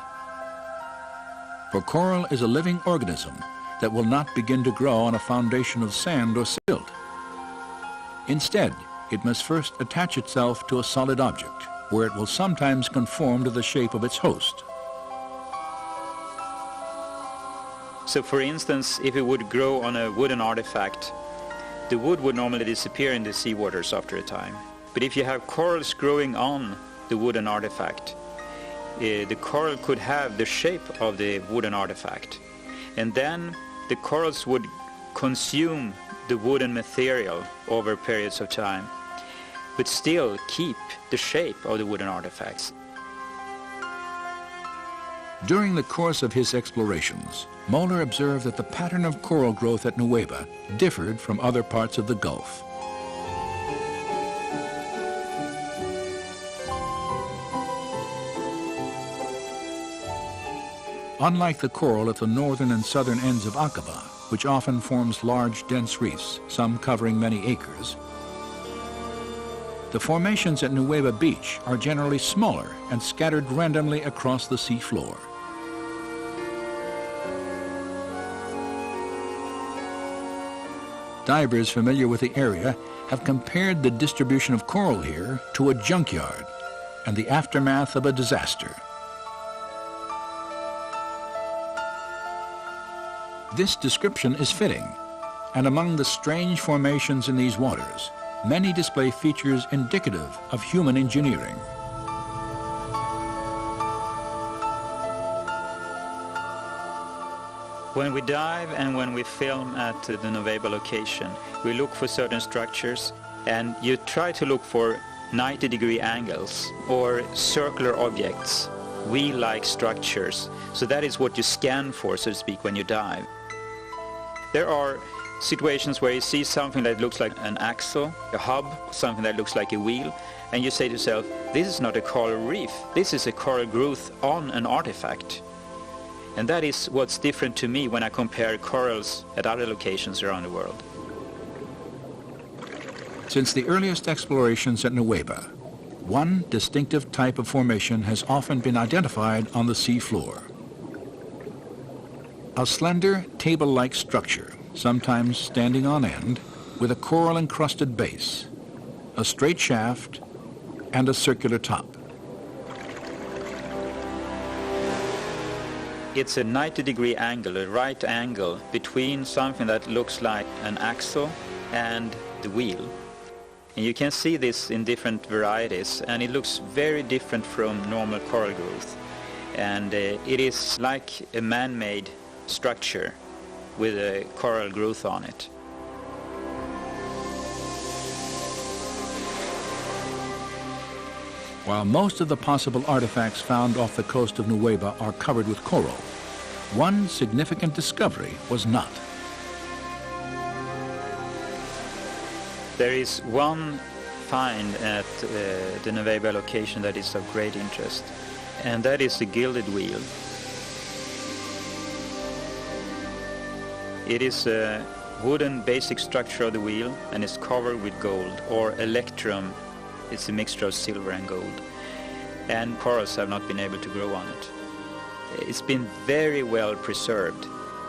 For coral is a living organism that will not begin to grow on a foundation of sand or silt. Instead, it must first attach itself to a solid object, where it will sometimes conform to the shape of its host. So for instance, if it would grow on a wooden artifact, the wood would normally disappear in the seawaters after a time. But if you have corals growing on the wooden artifact, the coral could have the shape of the wooden artifact. And then the corals would consume the wooden material over periods of time, but still keep the shape of the wooden artifacts. During the course of his explorations, Muller observed that the pattern of coral growth at Nueva differed from other parts of the Gulf. Unlike the coral at the northern and southern ends of Aqaba, which often forms large, dense reefs, some covering many acres, the formations at Nueva Beach are generally smaller and scattered randomly across the sea floor. Divers familiar with the area have compared the distribution of coral here to a junkyard and the aftermath of a disaster. This description is fitting, and among the strange formations in these waters, many display features indicative of human engineering. When we dive and when we film at the Nueva location, we look for certain structures, and you try to look for 90-degree angles or circular objects. wheel-like structures. So that is what you scan for, so to speak, when you dive. There are situations where you see something that looks like an axle, a hub, something that looks like a wheel, and you say to yourself, this is not a coral reef, this is a coral growth on an artifact. And that is what's different to me when I compare corals at other locations around the world. Since the earliest explorations at Nueva, one distinctive type of formation has often been identified on the sea floor. A slender, table-like structure, sometimes standing on end, with a coral-encrusted base, a straight shaft, and a circular top. It's a 90-degree angle, a right angle, between something that looks like an axle and the wheel. And you can see this in different varieties, and it looks very different from normal coral growth. And it is like a man-made structure with a coral growth on it. While most of the possible artifacts found off the coast of Nueva are covered with coral, one significant discovery was not. There is one find at the Nueva location that is of great interest, and that is the gilded wheel. It is a wooden basic structure of the wheel, and it's covered with gold, or electrum. It's a mixture of silver and gold, and corals have not been able to grow on it. It's been very well preserved.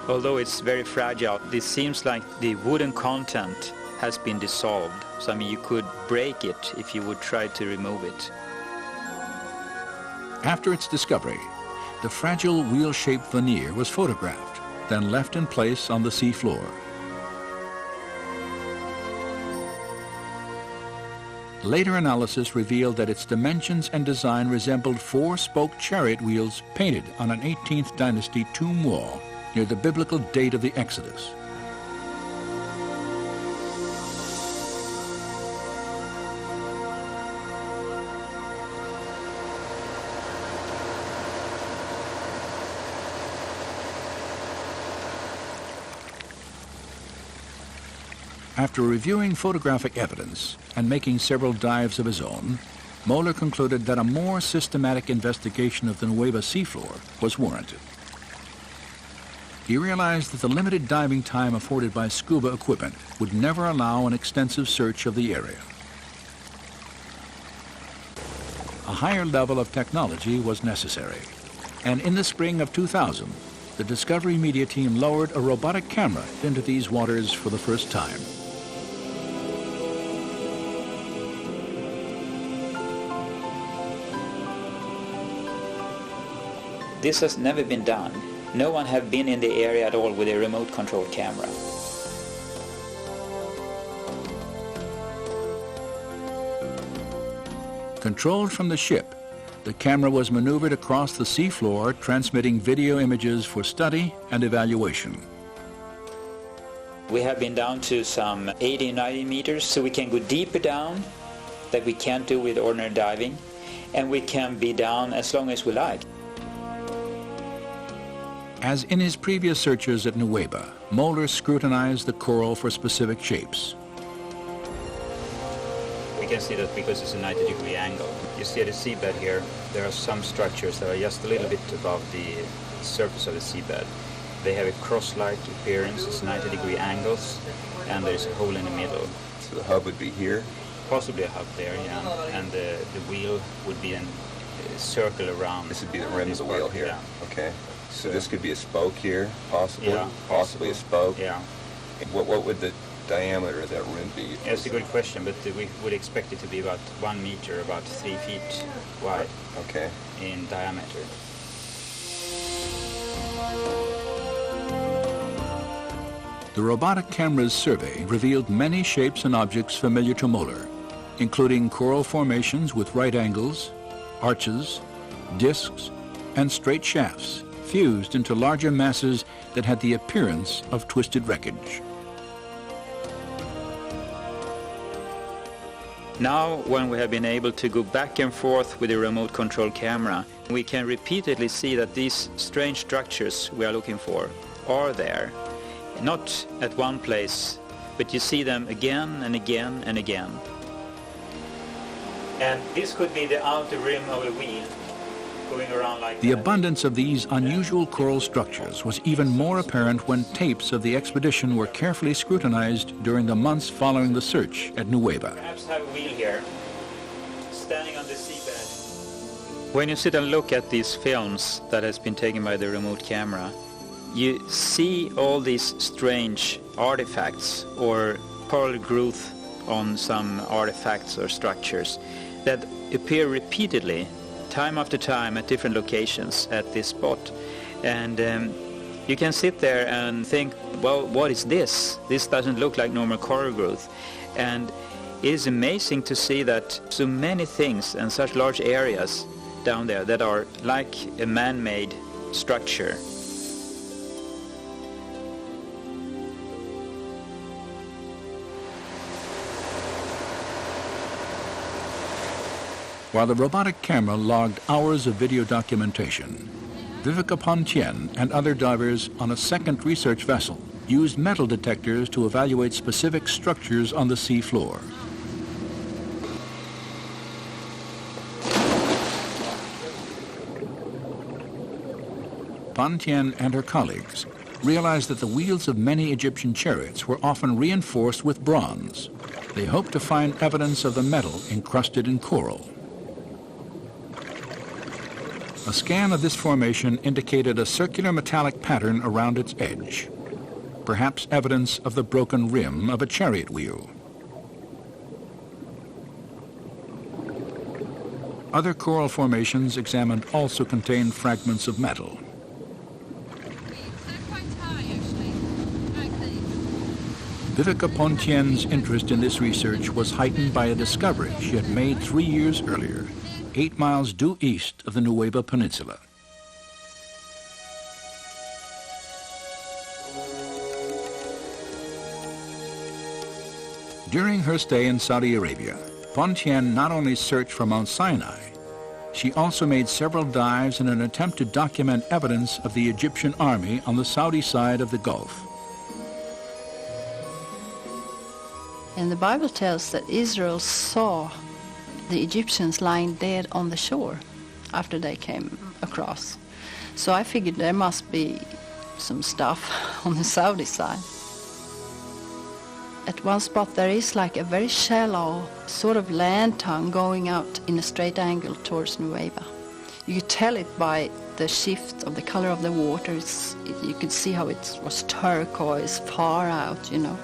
Although it's very fragile, it seems like the wooden content has been dissolved. So I mean, you could break it if you would try to remove it. After its discovery, the fragile wheel-shaped veneer was photographed, then left in place on the sea floor. Later analysis revealed that its dimensions and design resembled four-spoke chariot wheels painted on an 18th dynasty tomb wall near the biblical date of the Exodus. After reviewing photographic evidence and making several dives of his own, Moeller concluded that a more systematic investigation of the Nueva seafloor was warranted. He realized that the limited diving time afforded by scuba equipment would never allow an extensive search of the area. A higher level of technology was necessary, and in the spring of 2000, the Discovery Media team lowered a robotic camera into these waters for the first time. This has never been done. No one have been in the area at all with a remote controlled camera. Controlled from the ship, the camera was maneuvered across the seafloor, transmitting video images for study and evaluation. We have been down to some 80-90 meters, so we can go deeper down that we can't do with ordinary diving, and we can be down as long as we like. As in his previous searches at Nueva, Moeller scrutinized the coral for specific shapes. We can see that because it's a 90-degree angle. You see at the seabed here, there are some structures that are just a little bit above the surface of the seabed. They have a cross-like appearance, it's 90-degree angles, and there's a hole in the middle. So the hub would be here? Possibly a hub there, yeah. And the wheel would be a circle around. This would be the rim of the wheel here? Yeah. Okay. So this could be a spoke here, possibly? Yeah, possibly a spoke? Yeah. What would the diameter of that rim be? Yeah, it's a good question, but we would expect it to be about 1 meter, about 3 feet wide. Okay. In diameter. The robotic camera's survey revealed many shapes and objects familiar to Moeller, including coral formations with right angles, arches, discs, and straight shafts fused into larger masses that had the appearance of twisted wreckage. Now, when we have been able to go back and forth with the remote control camera, we can repeatedly see that these strange structures we are looking for are there. Not at one place, but you see them again and again and again. And this could be the outer rim of a wheel going around like The that. abundance of these unusual coral structures was even more apparent when tapes of the expedition were carefully scrutinized during the months following the search at Nueva. Perhaps have a wheel here, standing on the seabed. When you sit and look at these films that has been taken by the remote camera, you see all these strange artifacts or coral growth on some artifacts or structures that appear repeatedly, time after time, at different locations at this spot. And you can sit there and think, well, what is this? This doesn't look like normal coral growth. And it is amazing to see that so many things and such large areas down there that are like a man-made structure. While the robotic camera logged hours of video documentation, Viveka Pontien and other divers on a second research vessel used metal detectors to evaluate specific structures on the sea floor. Pontien and her colleagues realized that the wheels of many Egyptian chariots were often reinforced with bronze. They hoped to find evidence of the metal encrusted in coral. A scan of this formation indicated a circular metallic pattern around its edge, perhaps evidence of the broken rim of a chariot wheel. Other coral formations examined also contained fragments of metal. Viveka Pontien's interest in this research was heightened by a discovery she had made 3 years earlier, 8 miles due east of the Nueva Peninsula. During her stay in Saudi Arabia, Pontien not only searched for Mount Sinai, she also made several dives in an attempt to document evidence of the Egyptian army on the Saudi side of the Gulf. And the Bible tells that Israel saw the Egyptians lying dead on the shore after they came across. So I figured there must be some stuff on the Saudi side. At one spot there is like a very shallow sort of land tongue going out in a straight angle towards Nueva. You could tell it by the shift of the color of the water. You could see how it was turquoise far out, you know.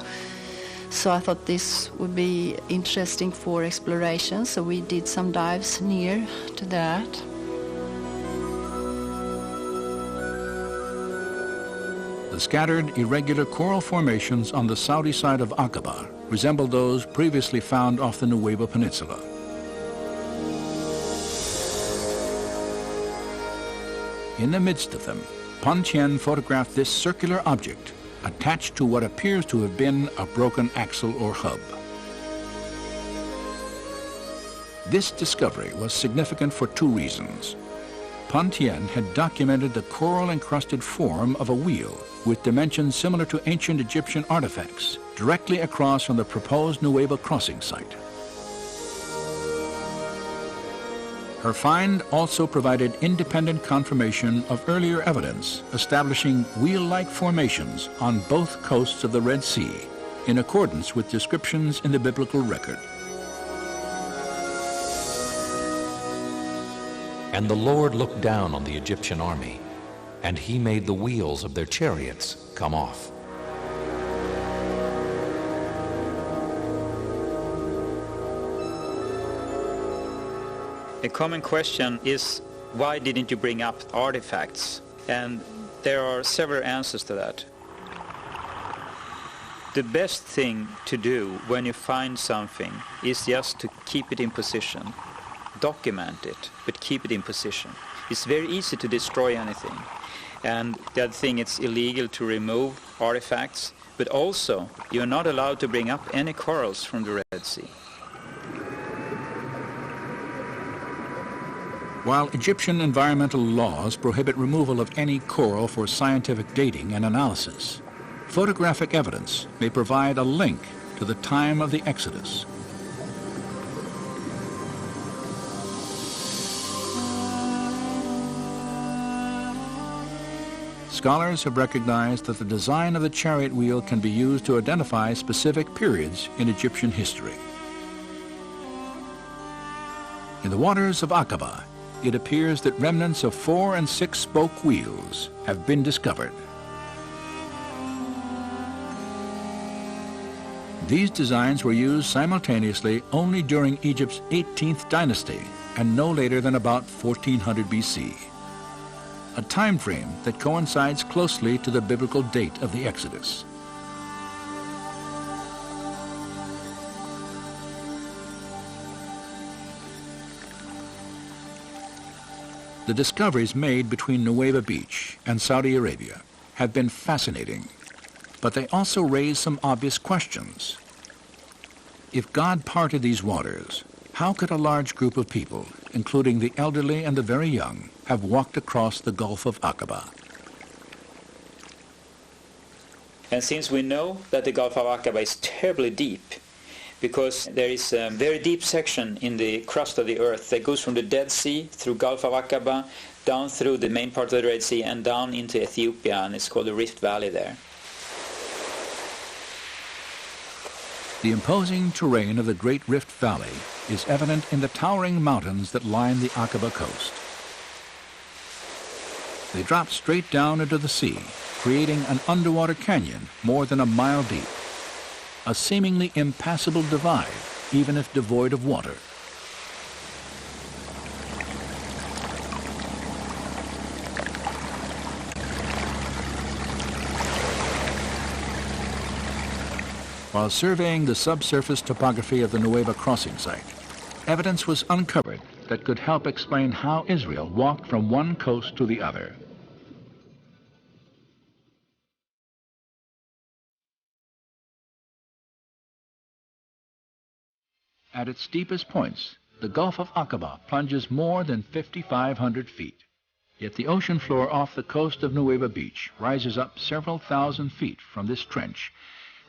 So I thought this would be interesting for exploration, so we did some dives near to that. The scattered, irregular coral formations on the Saudi side of Aqaba resemble those previously found off the Nueva Peninsula. In the midst of them, Pontien photographed this circular object attached to what appears to have been a broken axle or hub. This discovery was significant for 2 reasons. Pontien had documented the coral-encrusted form of a wheel with dimensions similar to ancient Egyptian artifacts directly across from the proposed Nueva crossing site. Her find also provided independent confirmation of earlier evidence establishing wheel-like formations on both coasts of the Red Sea in accordance with descriptions in the biblical record. And the Lord looked down on the Egyptian army, and he made the wheels of their chariots come off. A common question is, why didn't you bring up artifacts? And there are several answers to that. The best thing to do when you find something is just to keep it in position. Document it, but keep it in position. It's very easy to destroy anything. And the other thing, it's illegal to remove artifacts, but also you're not allowed to bring up any corals from the Red Sea. While Egyptian environmental laws prohibit removal of any coral for scientific dating and analysis, photographic evidence may provide a link to the time of the Exodus. Scholars have recognized that the design of the chariot wheel can be used to identify specific periods in Egyptian history. In the waters of Aqaba, it appears that remnants of 4- and 6-spoke wheels have been discovered. These designs were used simultaneously only during Egypt's 18th dynasty and no later than about 1400 BC, a time frame that coincides closely to the biblical date of the Exodus. The discoveries made between Nueva Beach and Saudi Arabia have been fascinating, but they also raise some obvious questions. If God parted these waters, how could a large group of people, including the elderly and the very young, have walked across the Gulf of Aqaba? And since we know that the Gulf of Aqaba is terribly deep, because there is a very deep section in the crust of the earth that goes from the Dead Sea through Gulf of Aqaba, down through the main part of the Red Sea, and down into Ethiopia, and it's called the Rift Valley there. The imposing terrain of the Great Rift Valley is evident in the towering mountains that line the Aqaba coast. They drop straight down into the sea, creating an underwater canyon more than a mile deep, a seemingly impassable divide, even if devoid of water. While surveying the subsurface topography of the Nueva crossing site, evidence was uncovered that could help explain how Israel walked from one coast to the other. At its steepest points, the Gulf of Aqaba plunges more than 5,500 feet. Yet the ocean floor off the coast of Nueva Beach rises up several thousand feet from this trench,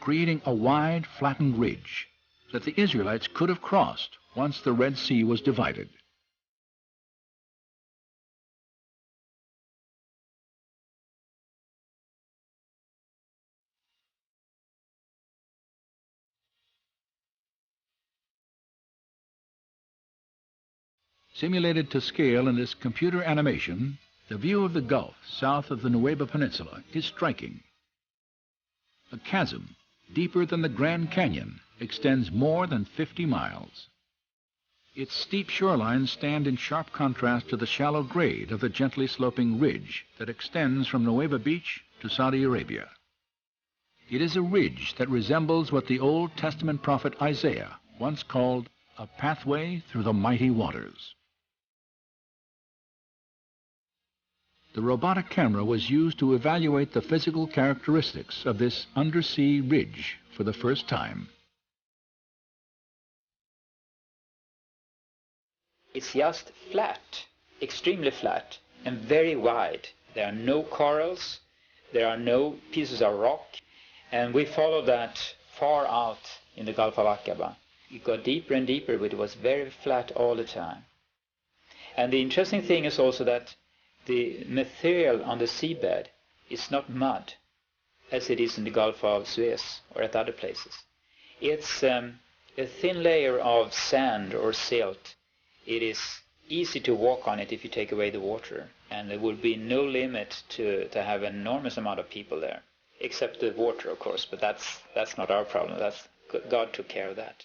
creating a wide, flattened ridge that the Israelites could have crossed once the Red Sea was divided. Simulated to scale in this computer animation, the view of the Gulf south of the Nueva Peninsula is striking. A chasm, deeper than the Grand Canyon, extends more than 50 miles. Its steep shorelines stand in sharp contrast to the shallow grade of the gently sloping ridge that extends from Nueva Beach to Saudi Arabia. It is a ridge that resembles what the Old Testament prophet Isaiah once called a pathway through the mighty waters. The robotic camera was used to evaluate the physical characteristics of this undersea ridge for the first time. It's just flat, extremely flat, and very wide. There are no corals, there are no pieces of rock, and we followed that far out in the Gulf of Aqaba. It got deeper and deeper, but it was very flat all the time. And the interesting thing is also that the material on the seabed is not mud, as it is in the Gulf of Suez or at other places. It's a thin layer of sand or silt. It is easy to walk on it if you take away the water, and there will be no limit to have an enormous amount of people there, except the water, of course, but that's not our problem. That's God took care of that.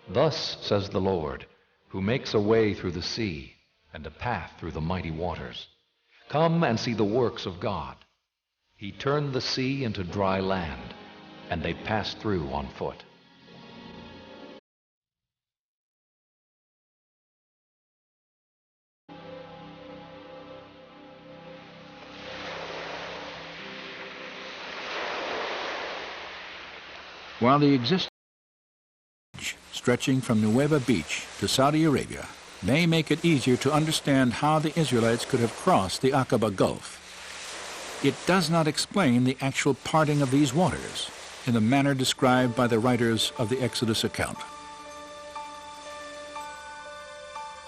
Thus says the Lord, who makes a way through the sea and a path through the mighty waters. Come and see the works of God. He turned the sea into dry land, and they passed through on foot. While the existing stretching from Nueva Beach to Saudi Arabia may make it easier to understand how the Israelites could have crossed the Aqaba Gulf, it does not explain the actual parting of these waters in the manner described by the writers of the Exodus account.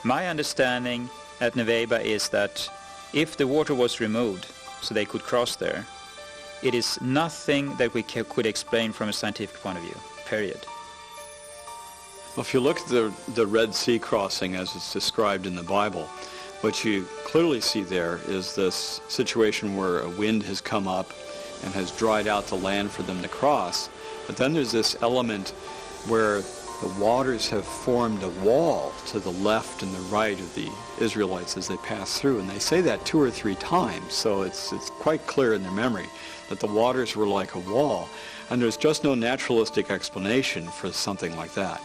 My understanding at Nueva is that if the water was removed so they could cross there, it is nothing that we could explain from a scientific point of view, period. Well, if you look at the Red Sea crossing as it's described in the Bible, what you clearly see there is this situation where a wind has come up and has dried out the land for them to cross. But then there's this element where the waters have formed a wall to the left and the right of the Israelites as they pass through. And they say that 2 or 3 times, so it's quite clear in their memory that the waters were like a wall. And there's just no naturalistic explanation for something like that.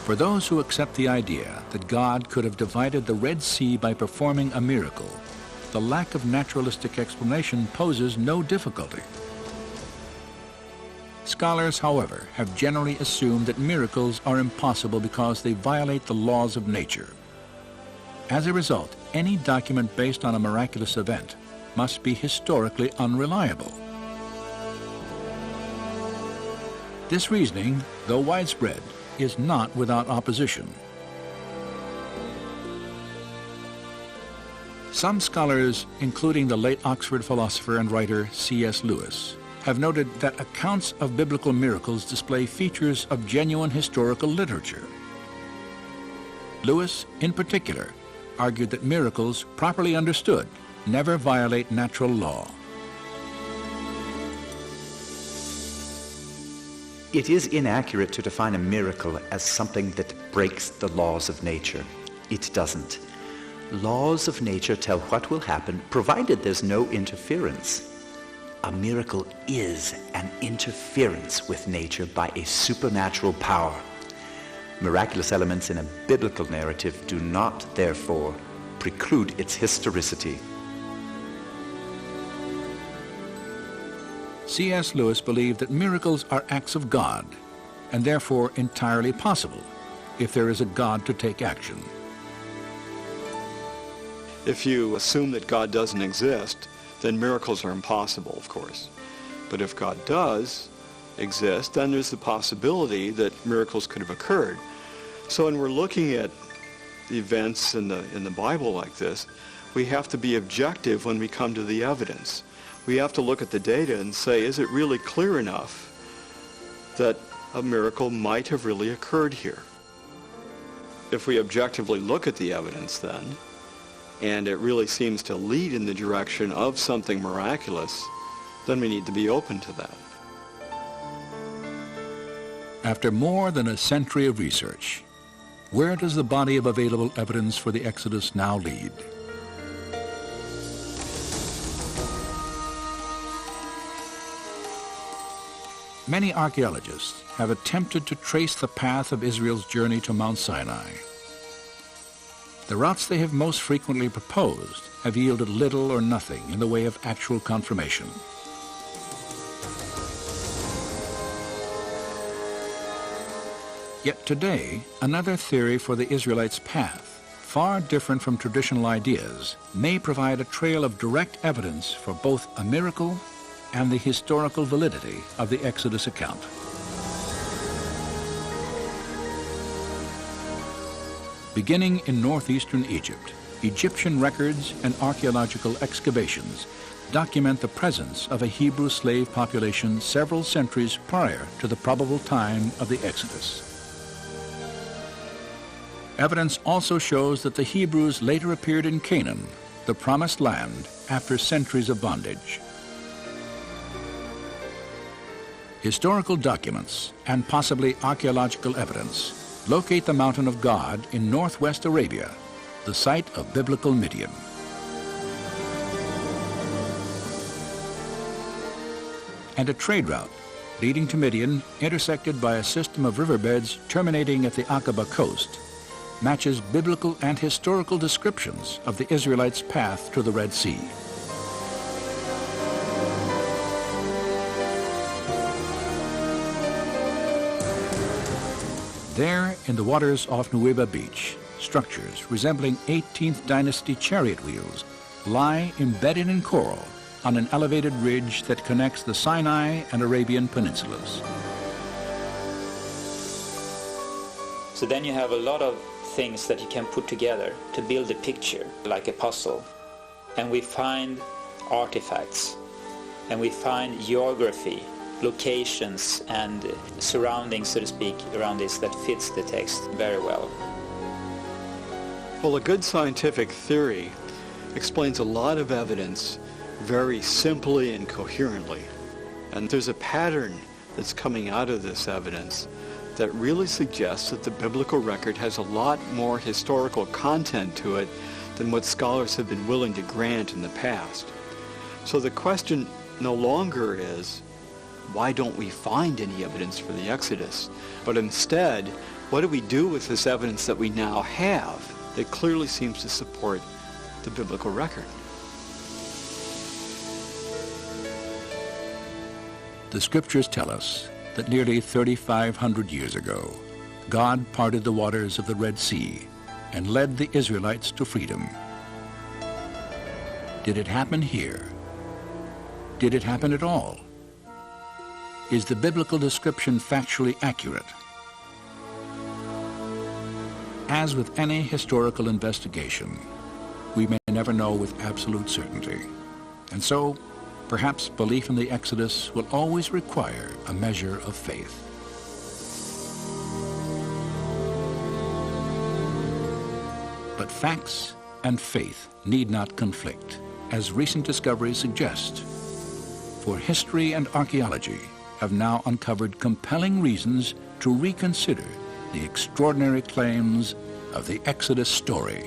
For those who accept the idea that God could have divided the Red Sea by performing a miracle, the lack of naturalistic explanation poses no difficulty. Scholars, however, have generally assumed that miracles are impossible because they violate the laws of nature. As a result, any document based on a miraculous event must be historically unreliable. This reasoning, though widespread, is not without opposition. Some scholars, including the late Oxford philosopher and writer C.S. Lewis, have noted that accounts of biblical miracles display features of genuine historical literature. Lewis, in particular, argued that miracles, properly understood, never violate natural law. It is inaccurate to define a miracle as something that breaks the laws of nature. It doesn't. Laws of nature tell what will happen, provided there's no interference. A miracle is an interference with nature by a supernatural power. Miraculous elements in a biblical narrative do not, therefore, preclude its historicity. C.S. Lewis believed that miracles are acts of God, and therefore entirely possible if there is a God to take action. If you assume that God doesn't exist, then miracles are impossible, of course. But if God does exist, then there's the possibility that miracles could have occurred. So when we're looking at the events in the Bible like this, we have to be objective when we come to the evidence. We have to look at the data and say, is it really clear enough that a miracle might have really occurred here? If we objectively look at the evidence then, and it really seems to lead in the direction of something miraculous, then we need to be open to that. After more than a century of research, where does the body of available evidence for the Exodus now lead? Many archaeologists have attempted to trace the path of Israel's journey to Mount Sinai. The routes they have most frequently proposed have yielded little or nothing in the way of actual confirmation. Yet today, another theory for the Israelites' path, far different from traditional ideas, may provide a trail of direct evidence for both a miracle and the historical validity of the Exodus account. Beginning in northeastern Egypt, Egyptian records and archaeological excavations document the presence of a Hebrew slave population several centuries prior to the probable time of the Exodus. Evidence also shows that the Hebrews later appeared in Canaan, the promised land, after centuries of bondage. Historical documents and possibly archaeological evidence locate the Mountain of God in northwest Arabia, the site of biblical Midian. And a trade route leading to Midian, intersected by a system of riverbeds terminating at the Aqaba coast, matches biblical and historical descriptions of the Israelites' path to the Red Sea. There, in the waters off Nueva Beach, structures resembling 18th dynasty chariot wheels lie embedded in coral on an elevated ridge that connects the Sinai and Arabian peninsulas. So then you have a lot of things that you can put together to build a picture, like a puzzle. And we find artifacts, and we find geography, locations and surroundings, so to speak, around this that fits the text very well. Well, a good scientific theory explains a lot of evidence very simply and coherently. And there's a pattern that's coming out of this evidence that really suggests that the biblical record has a lot more historical content to it than what scholars have been willing to grant in the past. So the question no longer is, why don't we find any evidence for the Exodus? But instead, what do we do with this evidence that we now have that clearly seems to support the biblical record? The scriptures tell us that nearly 3,500 years ago, God parted the waters of the Red Sea and led the Israelites to freedom. Did it happen here? Did it happen at all? Is the biblical description factually accurate? As with any historical investigation, we may never know with absolute certainty. And so, perhaps belief in the Exodus will always require a measure of faith. But facts and faith need not conflict, as recent discoveries suggest. For history and archaeology have now uncovered compelling reasons to reconsider the extraordinary claims of the Exodus story.